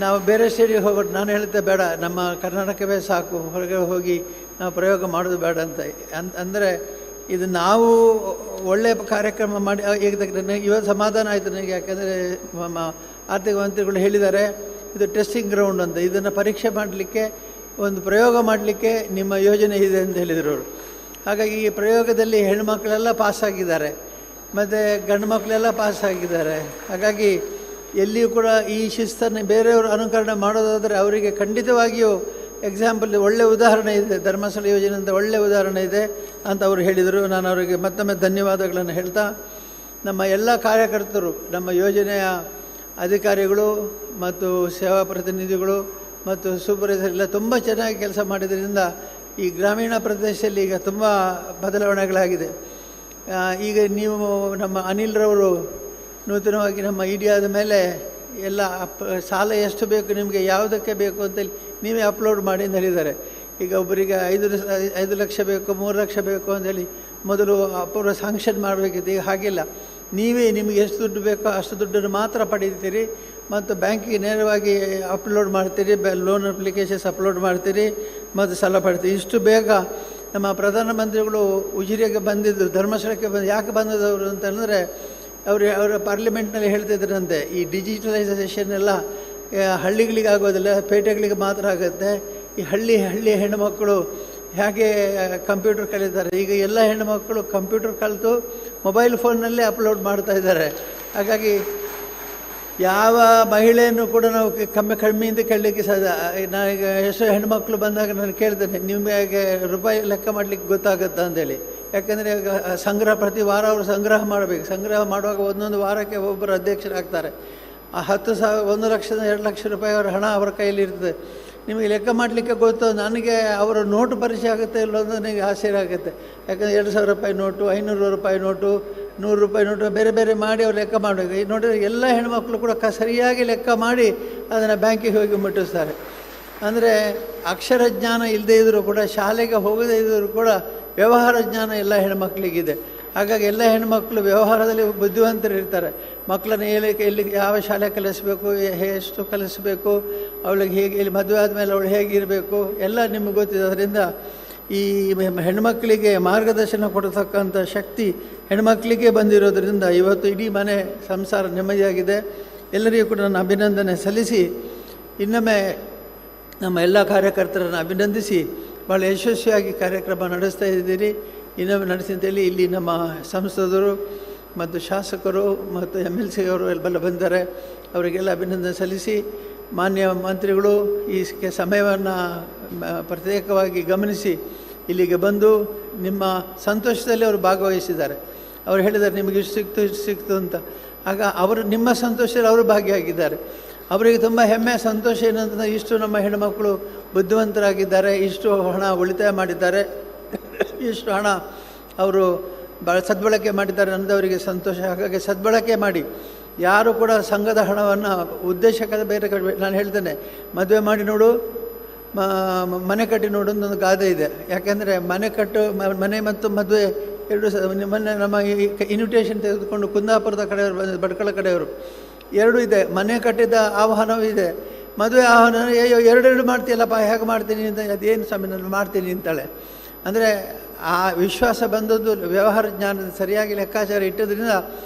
ನಾವು ಬೇರೆ ಸ್ಟೇಟಿಗೆ ಹೋಗೋದು. ನಾನು ಹೇಳ್ತೆ ಬೇಡ, ನಮ್ಮ ಕರ್ನಾಟಕವೇ ಸಾಕು, ಹೊರಗೆ ಹೋಗಿ ನಾವು ಪ್ರಯೋಗ ಮಾಡೋದು ಬೇಡ ಅಂತ. ಅಂದರೆ ಇದು ನಾವು ಒಳ್ಳೆಯ ಕಾರ್ಯಕ್ರಮ ಮಾಡಿ ಇವತ್ತು ಸಮಾಧಾನ ಆಯಿತು ನನಗೆ. ಯಾಕೆಂದರೆ ನಮ್ಮ ಆರ್ಥಿಕ ಮಂತ್ರಿಗಳು ಹೇಳಿದ್ದಾರೆ ಇದು ಟೆಸ್ಟಿಂಗ್ ಗ್ರೌಂಡ್ ಅಂತ, ಇದನ್ನು ಪರೀಕ್ಷೆ ಮಾಡಲಿಕ್ಕೆ ಒಂದು ಪ್ರಯೋಗ ಮಾಡಲಿಕ್ಕೆ ನಿಮ್ಮ ಯೋಜನೆ ಇದೆ ಅಂತ ಹೇಳಿದರು ಅವರು. ಹಾಗಾಗಿ ಈ ಪ್ರಯೋಗದಲ್ಲಿ ಹೆಣ್ಮಕ್ಳೆಲ್ಲ ಪಾಸಾಗಿದ್ದಾರೆ ಮತ್ತು ಗಂಡು ಮಕ್ಕಳೆಲ್ಲ ಪಾಸಾಗಿದ್ದಾರೆ. ಹಾಗಾಗಿ ಎಲ್ಲಿಯೂ ಕೂಡ ಈ ಶಿಸ್ತನ್ನು ಬೇರೆಯವರು ಅನುಕರಣೆ ಮಾಡೋದಾದರೆ ಅವರಿಗೆ ಖಂಡಿತವಾಗಿಯೂ ಎಕ್ಸಾಂಪಲ್ ಒಳ್ಳೆಯ ಉದಾಹರಣೆ ಇದೆ. ಧರ್ಮಸ್ಥಳ ಯೋಜನೆ ಅಂತ ಒಳ್ಳೆಯ ಉದಾಹರಣೆ ಇದೆ ಅಂತ ಅವರು ಹೇಳಿದರು. ನಾನು ಅವರಿಗೆ ಮತ್ತೊಮ್ಮೆ ಧನ್ಯವಾದಗಳನ್ನು ಹೇಳ್ತಾ, ನಮ್ಮ ಎಲ್ಲ ಕಾರ್ಯಕರ್ತರು, ನಮ್ಮ ಯೋಜನೆಯ ಅಧಿಕಾರಿಗಳು ಮತ್ತು ಸೇವಾ ಪ್ರತಿನಿಧಿಗಳು ಮತ್ತು ಸೂಪರ್ವೈಸರ್ ಎಲ್ಲ ತುಂಬ ಚೆನ್ನಾಗಿ ಕೆಲಸ ಮಾಡಿದ್ರಿಂದ ಈ ಗ್ರಾಮೀಣ ಪ್ರದೇಶದಲ್ಲಿ ಈಗ ತುಂಬ ಬದಲಾವಣೆಗಳಾಗಿದೆ. ಈಗ ನೀವು ನಮ್ಮ ಅನಿಲ್ರವರು ನೂತನವಾಗಿ ನಮ್ಮ ED ಆದ ಮೇಲೆ ಎಲ್ಲ ಸಾಲ ಎಷ್ಟು ಬೇಕು ನಿಮಗೆ, ಯಾವುದಕ್ಕೆ ಬೇಕು ಅಂತೇಳಿ ನೀವೇ ಅಪ್ಲೋಡ್ ಮಾಡಿ ಅಂತ ಹೇಳಿದ್ದಾರೆ. ಈಗ ಒಬ್ಬರಿಗೆ 5 ಲಕ್ಷ ಬೇಕು, 3 ಲಕ್ಷ ಬೇಕು ಅಂತೇಳಿ ಮೊದಲು ಅಪೂರ್ವ ಸ್ಯಾಂಕ್ಷನ್ ಮಾಡಬೇಕಿತ್ತು. ಈಗ ಹಾಗಿಲ್ಲ, ನೀವೇ ನಿಮಗೆ ಎಷ್ಟು ದುಡ್ಡು ಬೇಕೋ ಅಷ್ಟು ದುಡ್ಡನ್ನು ಮಾತ್ರ ಪಡೀತೀರಿ ಮತ್ತು ಬ್ಯಾಂಕಿಗೆ ನೇರವಾಗಿ ಅಪ್ಲೋಡ್ ಮಾಡ್ತೀರಿ, ಲೋನ್ ಅಪ್ಲಿಕೇಶನ್ಸ್ ಅಪ್ಲೋಡ್ ಮಾಡ್ತೀರಿ ಮತ್ತು ಸಾಲ ಪಡ್ತೀರಿ. ಇಷ್ಟು ಬೇಗ ನಮ್ಮ ಪ್ರಧಾನಮಂತ್ರಿಗಳು ಉಜಿರೆಗೆ ಬಂದಿದ್ದರು, ಧರ್ಮಸ್ಥಳಕ್ಕೆ ಯಾಕೆ ಬಂದದವರು ಅಂತಂದರೆ ಅವರ ಪಾರ್ಲಿಮೆಂಟ್ನಲ್ಲಿ ಹೇಳ್ತಿದ್ರಂತೆ, ಈ ಡಿಜಿಟಲೈಸೇಷನ್ ಎಲ್ಲ ಹಳ್ಳಿಗಳಿಗೆ ಆಗೋದಿಲ್ಲ, ಪೇಟೆಗಳಿಗೆ ಮಾತ್ರ ಆಗುತ್ತೆ. ಈ ಹಳ್ಳಿ ಹೆಣ್ಣುಮಕ್ಕಳು ಹೇಗೆ ಕಂಪ್ಯೂಟರ್ ಕಲಿತಾರೆ, ಈಗ ಎಲ್ಲ ಹೆಣ್ಣುಮಕ್ಕಳು ಕಂಪ್ಯೂಟರ್ ಕಲಿತು ಮೊಬೈಲ್ ಫೋನ್ನಲ್ಲೇ ಅಪ್ಲೋಡ್ ಮಾಡ್ತಾ ಇದ್ದಾರೆ. ಹಾಗಾಗಿ ಯಾವ ಮಹಿಳೆಯನ್ನು ಕೂಡ ನಾವು ಕಮ್ಮಿಯಿಂದ ಕೇಳಲಿಕ್ಕೆ ಸಾಧ್ಯ. ನಾನೀಗ ಎಷ್ಟೋ ಹೆಣ್ಮಕ್ಳು ಬಂದಾಗ ನಾನು ಕೇಳ್ತೇನೆ, ನಿಮಗೆ ರೂಪಾಯಿ ಲೆಕ್ಕ ಮಾಡಲಿಕ್ಕೆ ಗೊತ್ತಾಗುತ್ತಾ ಅಂತೇಳಿ. ಯಾಕೆಂದರೆ ಸಂಗ್ರಹ ಪ್ರತಿ ವಾರ ಅವರು ಸಂಗ್ರಹ ಮಾಡಬೇಕು. ಸಂಗ್ರಹ ಮಾಡುವಾಗ ಒಂದೊಂದು ವಾರಕ್ಕೆ ಒಬ್ಬರು ಅಧ್ಯಕ್ಷರಾಗ್ತಾರೆ. ಆ 10,000 1 ಲಕ್ಷದ 2 ಲಕ್ಷ ರೂಪಾಯಿ ಅವರ ಹಣ ಅವರ ಕೈಯಲ್ಲಿ ಇರ್ತದೆ. ನಿಮಗೆ ಲೆಕ್ಕ ಮಾಡಲಿಕ್ಕೆ ಗೊತ್ತು. ನನಗೆ ಅವರ ನೋಟು ಪರಿಚಯ ಆಗುತ್ತೆ ಇಲ್ಲೋ ಅಂತ ನನಗೆ ಆಶ್ಚರ್ಯ ಆಗುತ್ತೆ. ಯಾಕಂದರೆ 2,000 ರೂಪಾಯಿ ನೋಟು, 500 ರೂಪಾಯಿ ನೋಟು, 100 ರೂಪಾಯಿ ನೋಟು ಬೇರೆ ಬೇರೆ ಮಾಡಿ ಅವ್ರು ಲೆಕ್ಕ ಮಾಡಬೇಕು. ಈಗ ನೋಡಿದರೆ ಎಲ್ಲ ಹೆಣ್ಮಕ್ಳು ಕೂಡ ಸರಿಯಾಗಿ ಲೆಕ್ಕ ಮಾಡಿ ಅದನ್ನು ಬ್ಯಾಂಕಿಗೆ ಹೋಗಿ ಮುಟ್ಟಿಸ್ತಾರೆ. ಅಂದರೆ ಅಕ್ಷರ ಜ್ಞಾನ ಇಲ್ಲದೇ ಇದ್ದರೂ ಕೂಡ, ಶಾಲೆಗೆ ಹೋಗದೇ ಇದ್ದರೂ ಕೂಡ ವ್ಯವಹಾರ ಜ್ಞಾನ ಎಲ್ಲ ಹೆಣ್ಮಕ್ಳಿಗಿದೆ. ಹಾಗಾಗಿ ಎಲ್ಲ ಹೆಣ್ಮಕ್ಳು ವ್ಯವಹಾರದಲ್ಲಿ ಬುದ್ಧಿವಂತರು ಇರ್ತಾರೆ. ಮಕ್ಕಳನ್ನು ಎಲ್ಲಿ ಯಾವ ಶಾಲೆ ಕಲಿಸಬೇಕು, ಎಷ್ಟು ಕಲಿಸಬೇಕು, ಅವಳಿಗೆ ಹೇಗೆ, ಇಲ್ಲಿ ಮದುವೆ ಆದಮೇಲೆ ಅವಳು ಹೇಗಿರಬೇಕು ಎಲ್ಲ ನಿಮಗೆ ಗೊತ್ತಿದೆ. ಅದರಿಂದ ಈ ಹೆಣ್ಮಕ್ಕಳಿಗೆ ಮಾರ್ಗದರ್ಶನ ಕೊಡತಕ್ಕಂಥ ಶಕ್ತಿ ಹೆಣ್ಮಕ್ಕಳಿಗೆ ಬಂದಿರೋದರಿಂದ ಇವತ್ತು ಇಡೀ ಮನೆ ಸಂಸಾರ ನೆಮ್ಮದಿಯಾಗಿದೆ. ಎಲ್ಲರಿಗೂ ಕೂಡ ನಾನು ಅಭಿನಂದನೆ ಸಲ್ಲಿಸಿ, ಇನ್ನೊಮ್ಮೆ ನಮ್ಮ ಎಲ್ಲ ಕಾರ್ಯಕರ್ತರನ್ನು ಅಭಿನಂದಿಸಿ ಭಾಳ ಯಶಸ್ವಿಯಾಗಿ ಕಾರ್ಯಕ್ರಮ ನಡೆಸ್ತಾ ಇದ್ದೀರಿ. ಇನ್ನೊಮ್ಮೆ ನಡೆಸಿ ಅಂತೇಳಿ ಇಲ್ಲಿ ನಮ್ಮ ಸಂಸದರು ಮತ್ತು ಶಾಸಕರು ಮತ್ತು MLC ಅವರು ಎಲ್ಲ ಬಂದಿದ್ದಾರೆ. ಅವರಿಗೆಲ್ಲ ಅಭಿನಂದನೆ ಸಲ್ಲಿಸಿ, ಮಾನ್ಯ ಮಂತ್ರಿಗಳು ಈ ಸಮಯವನ್ನು ಪ್ರತ್ಯೇಕವಾಗಿ ಗಮನಿಸಿ ಇಲ್ಲಿಗೆ ಬಂದು ನಿಮ್ಮ ಸಂತೋಷದಲ್ಲಿ ಅವರು ಭಾಗವಹಿಸಿದ್ದಾರೆ. ಅವರು ಹೇಳಿದ್ದಾರೆ ನಿಮಗೆ ಇಷ್ಟು ಸಿಕ್ತು ಅಂತ. ಆಗ ಅವರು ನಿಮ್ಮ ಸಂತೋಷದಲ್ಲಿ ಅವರು ಭಾಗಿಯಾಗಿದ್ದಾರೆ. ಅವರಿಗೆ ತುಂಬ ಹೆಮ್ಮೆ, ಸಂತೋಷ ಏನಂತಂದರೆ ಇಷ್ಟು ನಮ್ಮ ಹೆಣ್ಣುಮಕ್ಕಳು ಬುದ್ಧಿವಂತರಾಗಿದ್ದಾರೆ, ಇಷ್ಟು ಹಣ ಉಳಿತಾಯ ಮಾಡಿದ್ದಾರೆ, ಇಷ್ಟು ಹಣ ಅವರು ಸದ್ಬಳಕೆ ಮಾಡಿದ್ದಾರೆ ಅನ್ನೋದವರಿಗೆ ಸಂತೋಷ. ಹಾಗಾಗಿ ಸದ್ಬಳಕೆ ಮಾಡಿ, ಯಾರು ಕೂಡ ಸಂಘದ ಹಣವನ್ನು ಉದ್ದೇಶಕ್ಕೆ ಬೇರೆ ಕಡೆ. ನಾನು ಹೇಳ್ತೇನೆ, ಮದುವೆ ಮಾಡಿ ನೋಡು, ಮನೆ ಕಟ್ಟಿ ನೋಡು ಒಂದು ಗಾದೆ ಇದೆ. ಯಾಕೆಂದರೆ ಮನೆ ಮತ್ತು ಮದುವೆ ಎರಡು ಮೊನ್ನೆ ನಮ್ಮ ಇನ್ವಿಟೇಷನ್ ತೆಗೆದುಕೊಂಡು ಕುಂದಾಪುರದ ಕಡೆಯವರು ಬಂದ, ಭಟ್ಕಳ ಕಡೆಯವರು ಎರಡೂ ಇದೆ. ಮನೆ ಕಟ್ಟಿದ ಆಹ್ವಾನವೂ ಇದೆ, ಮದುವೆ ಆಹ್ವಾನ. ಅಯ್ಯೋ ಎರಡೆರಡು ಮಾಡ್ತೀಯಲ್ಲಪ್ಪ, ಹೇಗೆ ಮಾಡ್ತೀನಿ ಅಂತ. ಅದೇನು ಸ್ವಾಮಿ ನಾನು ಮಾಡ್ತೀನಿ ಅಂತಾಳೆ. ಅಂದರೆ ಆ ವಿಶ್ವಾಸ ಬಂದದ್ದು ವ್ಯವಹಾರ ಜ್ಞಾನದ ಸರಿಯಾಗಿ ಲೆಕ್ಕಾಚಾರ ಇಟ್ಟದ್ರಿಂದ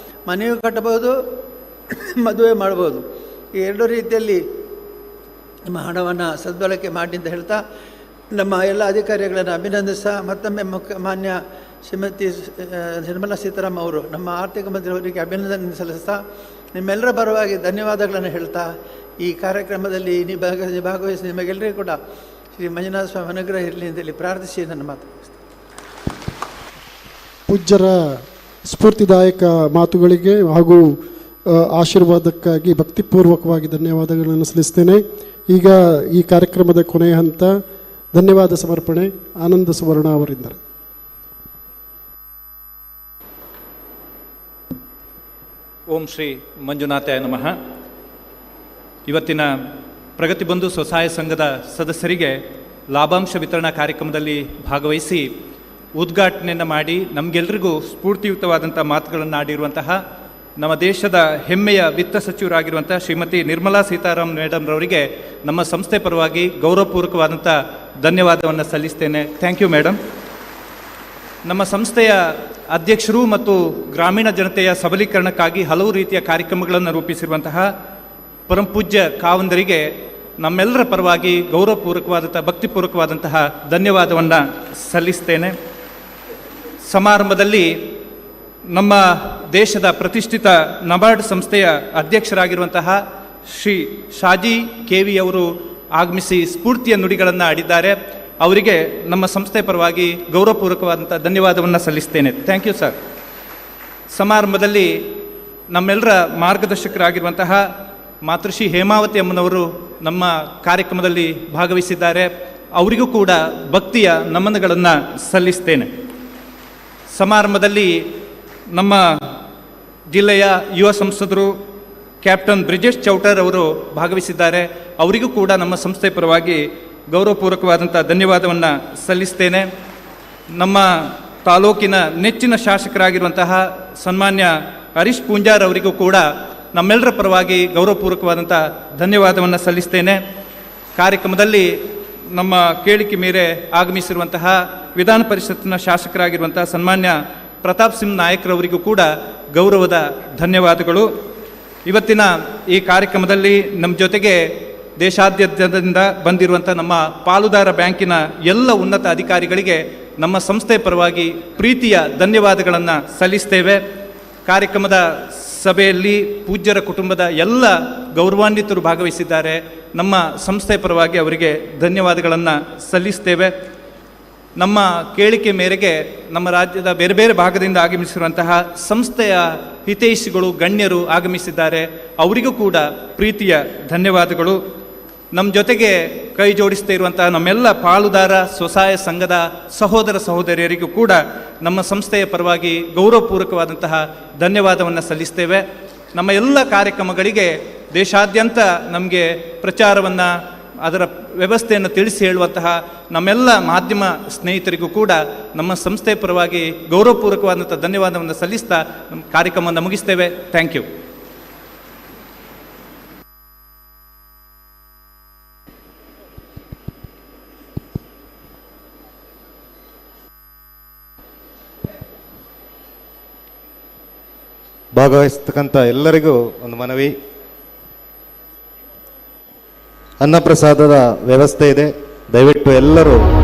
ಮನೆಯೂ ಕಟ್ಟಬಹುದು, ಮದುವೆ ಮಾಡ್ಬೋದು. ಈ ಎರಡೂ ರೀತಿಯಲ್ಲಿ ನಿಮ್ಮ ಹಣವನ್ನು ಸದ್ಬಳಕೆ ಮಾಡಿ ಅಂತ ಹೇಳ್ತಾ, ನಮ್ಮ ಎಲ್ಲ ಅಧಿಕಾರಿಗಳನ್ನು ಅಭಿನಂದಿಸ್ತಾ, ಮತ್ತೊಮ್ಮೆ ಮಾನ್ಯ ಶ್ರೀಮತಿ ನಿರ್ಮಲಾ ಸೀತಾರಾಮನ್ ಅವರು, ನಮ್ಮ ಆರ್ಥಿಕ ಮಂತ್ರಿ ಅವರಿಗೆ ಅಭಿನಂದನೆ ಸಲ್ಲಿಸ್ತಾ, ನಿಮ್ಮೆಲ್ಲರ ಪರವಾಗಿ ಧನ್ಯವಾದಗಳನ್ನು ಹೇಳ್ತಾ, ಈ ಕಾರ್ಯಕ್ರಮದಲ್ಲಿ ಭಾಗವಹಿಸಿ ನಿಮಗೆಲ್ಲರಿಗೂ ಕೂಡ ಶ್ರೀ ಮಂಜುನಾಥ ಸ್ವಾಮಿ ಅನುಗ್ರಹ ಇರಲಿ ಅಂತೇಳಿ ಪ್ರಾರ್ಥಿಸಿ ನನ್ನ ಮಾತು. ಪೂಜ್ಯರ ಸ್ಫೂರ್ತಿದಾಯಕ ಮಾತುಗಳಿಗೆ ಹಾಗೂ ಆಶೀರ್ವಾದಕ್ಕಾಗಿ ಭಕ್ತಿಪೂರ್ವಕವಾಗಿ ಧನ್ಯವಾದಗಳನ್ನು ಸಲ್ಲಿಸ್ತೇನೆ. ಈಗ ಈ ಕಾರ್ಯಕ್ರಮದ ಕೊನೆಯ ಹಂತ ಧನ್ಯವಾದ ಸಮರ್ಪಣೆ ಆನಂದ ಸುವರ್ಣ ಅವರಿಂದ. ಓಂ ಶ್ರೀ ಮಂಜುನಾಥಾಯ ನಮಃ. ಇವತ್ತಿನ ಪ್ರಗತಿಬಂಧು ಸ್ವಸಹಾಯ ಸಂಘದ ಸದಸ್ಯರಿಗೆ ಲಾಭಾಂಶ ವಿತರಣಾ ಕಾರ್ಯಕ್ರಮದಲ್ಲಿ ಭಾಗವಹಿಸಿ ಉದ್ಘಾಟನೆಯನ್ನು ಮಾಡಿ ನಮಗೆಲ್ಲರಿಗೂ ಸ್ಫೂರ್ತಿಯುತವಾದಂಥ ಮಾತುಗಳನ್ನು ಆಡಿರುವಂತಹ ನಮ್ಮ ದೇಶದ ಹೆಮ್ಮೆಯ ವಿತ್ತ ಸಚಿವರಾಗಿರುವಂಥ ಶ್ರೀಮತಿ ನಿರ್ಮಲಾ ಸೀತಾರಾಮನ್ ಮೇಡಮ್ರವರಿಗೆ ನಮ್ಮ ಸಂಸ್ಥೆ ಪರವಾಗಿ ಗೌರವಪೂರ್ವಕವಾದಂಥ ಧನ್ಯವಾದವನ್ನು ಸಲ್ಲಿಸ್ತೇನೆ. Thank you madam. ನಮ್ಮ ಸಂಸ್ಥೆಯ ಅಧ್ಯಕ್ಷರು ಮತ್ತು ಗ್ರಾಮೀಣ ಜನತೆಯ ಸಬಲೀಕರಣಕ್ಕಾಗಿ ಹಲವು ರೀತಿಯ ಕಾರ್ಯಕ್ರಮಗಳನ್ನು ರೂಪಿಸಿರುವಂತಹ ಪರಮಪೂಜ್ಯ ಕಾವಂದರಿಗೆ ನಮ್ಮೆಲ್ಲರ ಪರವಾಗಿ ಗೌರವಪೂರ್ವಕವಾದಂಥ ಭಕ್ತಿಪೂರ್ವಕವಾದಂತಹ ಧನ್ಯವಾದವನ್ನು ಸಲ್ಲಿಸ್ತೇನೆ. ಸಮಾರಂಭದಲ್ಲಿ ನಮ್ಮ ದೇಶದ ಪ್ರತಿಷ್ಠಿತ ನಬಾರ್ಡ್ ಸಂಸ್ಥೆಯ ಅಧ್ಯಕ್ಷರಾಗಿರುವಂತಹ ಶ್ರೀ ಶಾಜಿ KV ಅವರು ಆಗಮಿಸಿ ಸ್ಫೂರ್ತಿಯ ನುಡಿಗಳನ್ನು ಆಡಿದ್ದಾರೆ. ಅವರಿಗೆ ನಮ್ಮ ಸಂಸ್ಥೆ ಪರವಾಗಿ ಗೌರವಪೂರ್ವಕವಾದಂಥ ಧನ್ಯವಾದವನ್ನು ಸಲ್ಲಿಸ್ತೇನೆ. Thank you sir. ಸಮಾರಂಭದಲ್ಲಿ ನಮ್ಮೆಲ್ಲರ ಮಾರ್ಗದರ್ಶಕರಾಗಿರುವಂತಹ ಮಾತೃಶ್ರೀ ಹೇಮಾವತಿ ಅಮ್ಮನವರು ನಮ್ಮ ಕಾರ್ಯಕ್ರಮದಲ್ಲಿ ಭಾಗವಹಿಸಿದ್ದಾರೆ. ಅವರಿಗೂ ಕೂಡ ಭಕ್ತಿಯ ನಮನಗಳನ್ನು ಸಲ್ಲಿಸ್ತೇನೆ. ಸಮಾರಂಭದಲ್ಲಿ ನಮ್ಮ ಜಿಲ್ಲೆಯ ಯುವ ಸಂಸದರು ಕ್ಯಾಪ್ಟನ್ ಬ್ರಿಜೇಶ್ ಚೌಟರ್ ಅವರು ಭಾಗವಹಿಸಿದ್ದಾರೆ. ಅವರಿಗೂ ಕೂಡ ನಮ್ಮ ಸಂಸ್ಥೆ ಪರವಾಗಿ ಗೌರವಪೂರ್ವಕವಾದಂಥ ಧನ್ಯವಾದವನ್ನು ಸಲ್ಲಿಸ್ತೇನೆ. ನಮ್ಮ ತಾಲೂಕಿನ ನೆಚ್ಚಿನ ಶಾಸಕರಾಗಿರುವಂತಹ ಸನ್ಮಾನ್ಯ ಹರೀಶ್ ಪೂಂಜಾರ್ ಅವರಿಗೂ ಕೂಡ ನಮ್ಮೆಲ್ಲರ ಪರವಾಗಿ ಗೌರವಪೂರ್ವಕವಾದಂಥ ಧನ್ಯವಾದವನ್ನು ಸಲ್ಲಿಸ್ತೇನೆ. ಕಾರ್ಯಕ್ರಮದಲ್ಲಿ ನಮ್ಮ ಕೇಳಿಕೆ ಮೇರೆ ಆಗಮಿಸಿರುವಂತಹ ವಿಧಾನ ಪರಿಷತ್ತಿನ ಶಾಸಕರಾಗಿರುವಂತಹ ಸನ್ಮಾನ್ಯ ಪ್ರತಾಪ್ ಸಿಂಗ್ ನಾಯಕ್ರವರಿಗೂ ಕೂಡ ಗೌರವದ ಧನ್ಯವಾದಗಳು. ಇವತ್ತಿನ ಈ ಕಾರ್ಯಕ್ರಮದಲ್ಲಿ ನಮ್ಮ ಜೊತೆಗೆ ದೇಶಾದ್ಯಂತದಿಂದ ಬಂದಿರುವಂಥ ನಮ್ಮ ಪಾಲುದಾರ ಬ್ಯಾಂಕಿನ ಎಲ್ಲ ಉನ್ನತ ಅಧಿಕಾರಿಗಳಿಗೆ ನಮ್ಮ ಸಂಸ್ಥೆ ಪರವಾಗಿ ಪ್ರೀತಿಯ ಧನ್ಯವಾದಗಳನ್ನು ಸಲ್ಲಿಸ್ತೇವೆ. ಕಾರ್ಯಕ್ರಮದ ಸಭೆಯಲ್ಲಿ ಪೂಜ್ಯರ ಕುಟುಂಬದ ಎಲ್ಲ ಗೌರವಾನ್ವಿತರು ಭಾಗವಹಿಸಿದ್ದಾರೆ. ನಮ್ಮ ಸಂಸ್ಥೆ ಪರವಾಗಿ ಅವರಿಗೆ ಧನ್ಯವಾದಗಳನ್ನು ಸಲ್ಲಿಸ್ತೇವೆ. ನಮ್ಮ ಕೇಳಿಕೆ ಮೇರೆಗೆ ನಮ್ಮ ರಾಜ್ಯದ ಬೇರೆ ಬೇರೆ ಭಾಗದಿಂದ ಆಗಮಿಸಿರುವಂತಹ ಸಂಸ್ಥೆಯ ಹಿತೈಷಿಗಳು ಗಣ್ಯರು ಆಗಮಿಸಿದ್ದಾರೆ. ಅವರಿಗೂ ಕೂಡ ಪ್ರೀತಿಯ ಧನ್ಯವಾದಗಳು. ನಮ್ಮ ಜೊತೆಗೆ ಕೈ ಜೋಡಿಸ್ತಾ ಇರುವಂತಹ ನಮ್ಮೆಲ್ಲ ಪಾಲುದಾರ ಸ್ವಸಹಾಯ ಸಂಘದ ಸಹೋದರ ಸಹೋದರಿಯರಿಗೂ ಕೂಡ ನಮ್ಮ ಸಂಸ್ಥೆಯ ಪರವಾಗಿ ಗೌರವಪೂರ್ವಕವಾದಂತಹ ಧನ್ಯವಾದವನ್ನು ಸಲ್ಲಿಸ್ತೇವೆ. ನಮ್ಮ ಎಲ್ಲ ಕಾರ್ಯಕ್ರಮಗಳಿಗೆ ದೇಶಾದ್ಯಂತ ನಮಗೆ ಪ್ರಚಾರವನ್ನು ಅದರ ವ್ಯವಸ್ಥೆಯನ್ನು ತಿಳಿಸಿ ಹೇಳುವಂತಹ ನಮ್ಮೆಲ್ಲ ಮಾಧ್ಯಮ ಸ್ನೇಹಿತರಿಗೂ ಕೂಡ ನಮ್ಮ ಸಂಸ್ಥೆ ಪರವಾಗಿ ಗೌರವಪೂರ್ವಕವಾದಂಥ ಧನ್ಯವಾದವನ್ನು ಸಲ್ಲಿಸ್ತಾ ನಮ್ಮ ಕಾರ್ಯಕ್ರಮವನ್ನು ಮುಗಿಸ್ತೇವೆ. Thank you. ಭಾಗವಹಿಸ್ತಕ್ಕಂಥ ಎಲ್ಲರಿಗೂ ಒಂದು ಮನವಿ. ಅನ್ನಪ್ರಸಾದದ ವ್ಯವಸ್ಥೆ ಇದೆ, ದಯವಿಟ್ಟು ಎಲ್ಲರೂ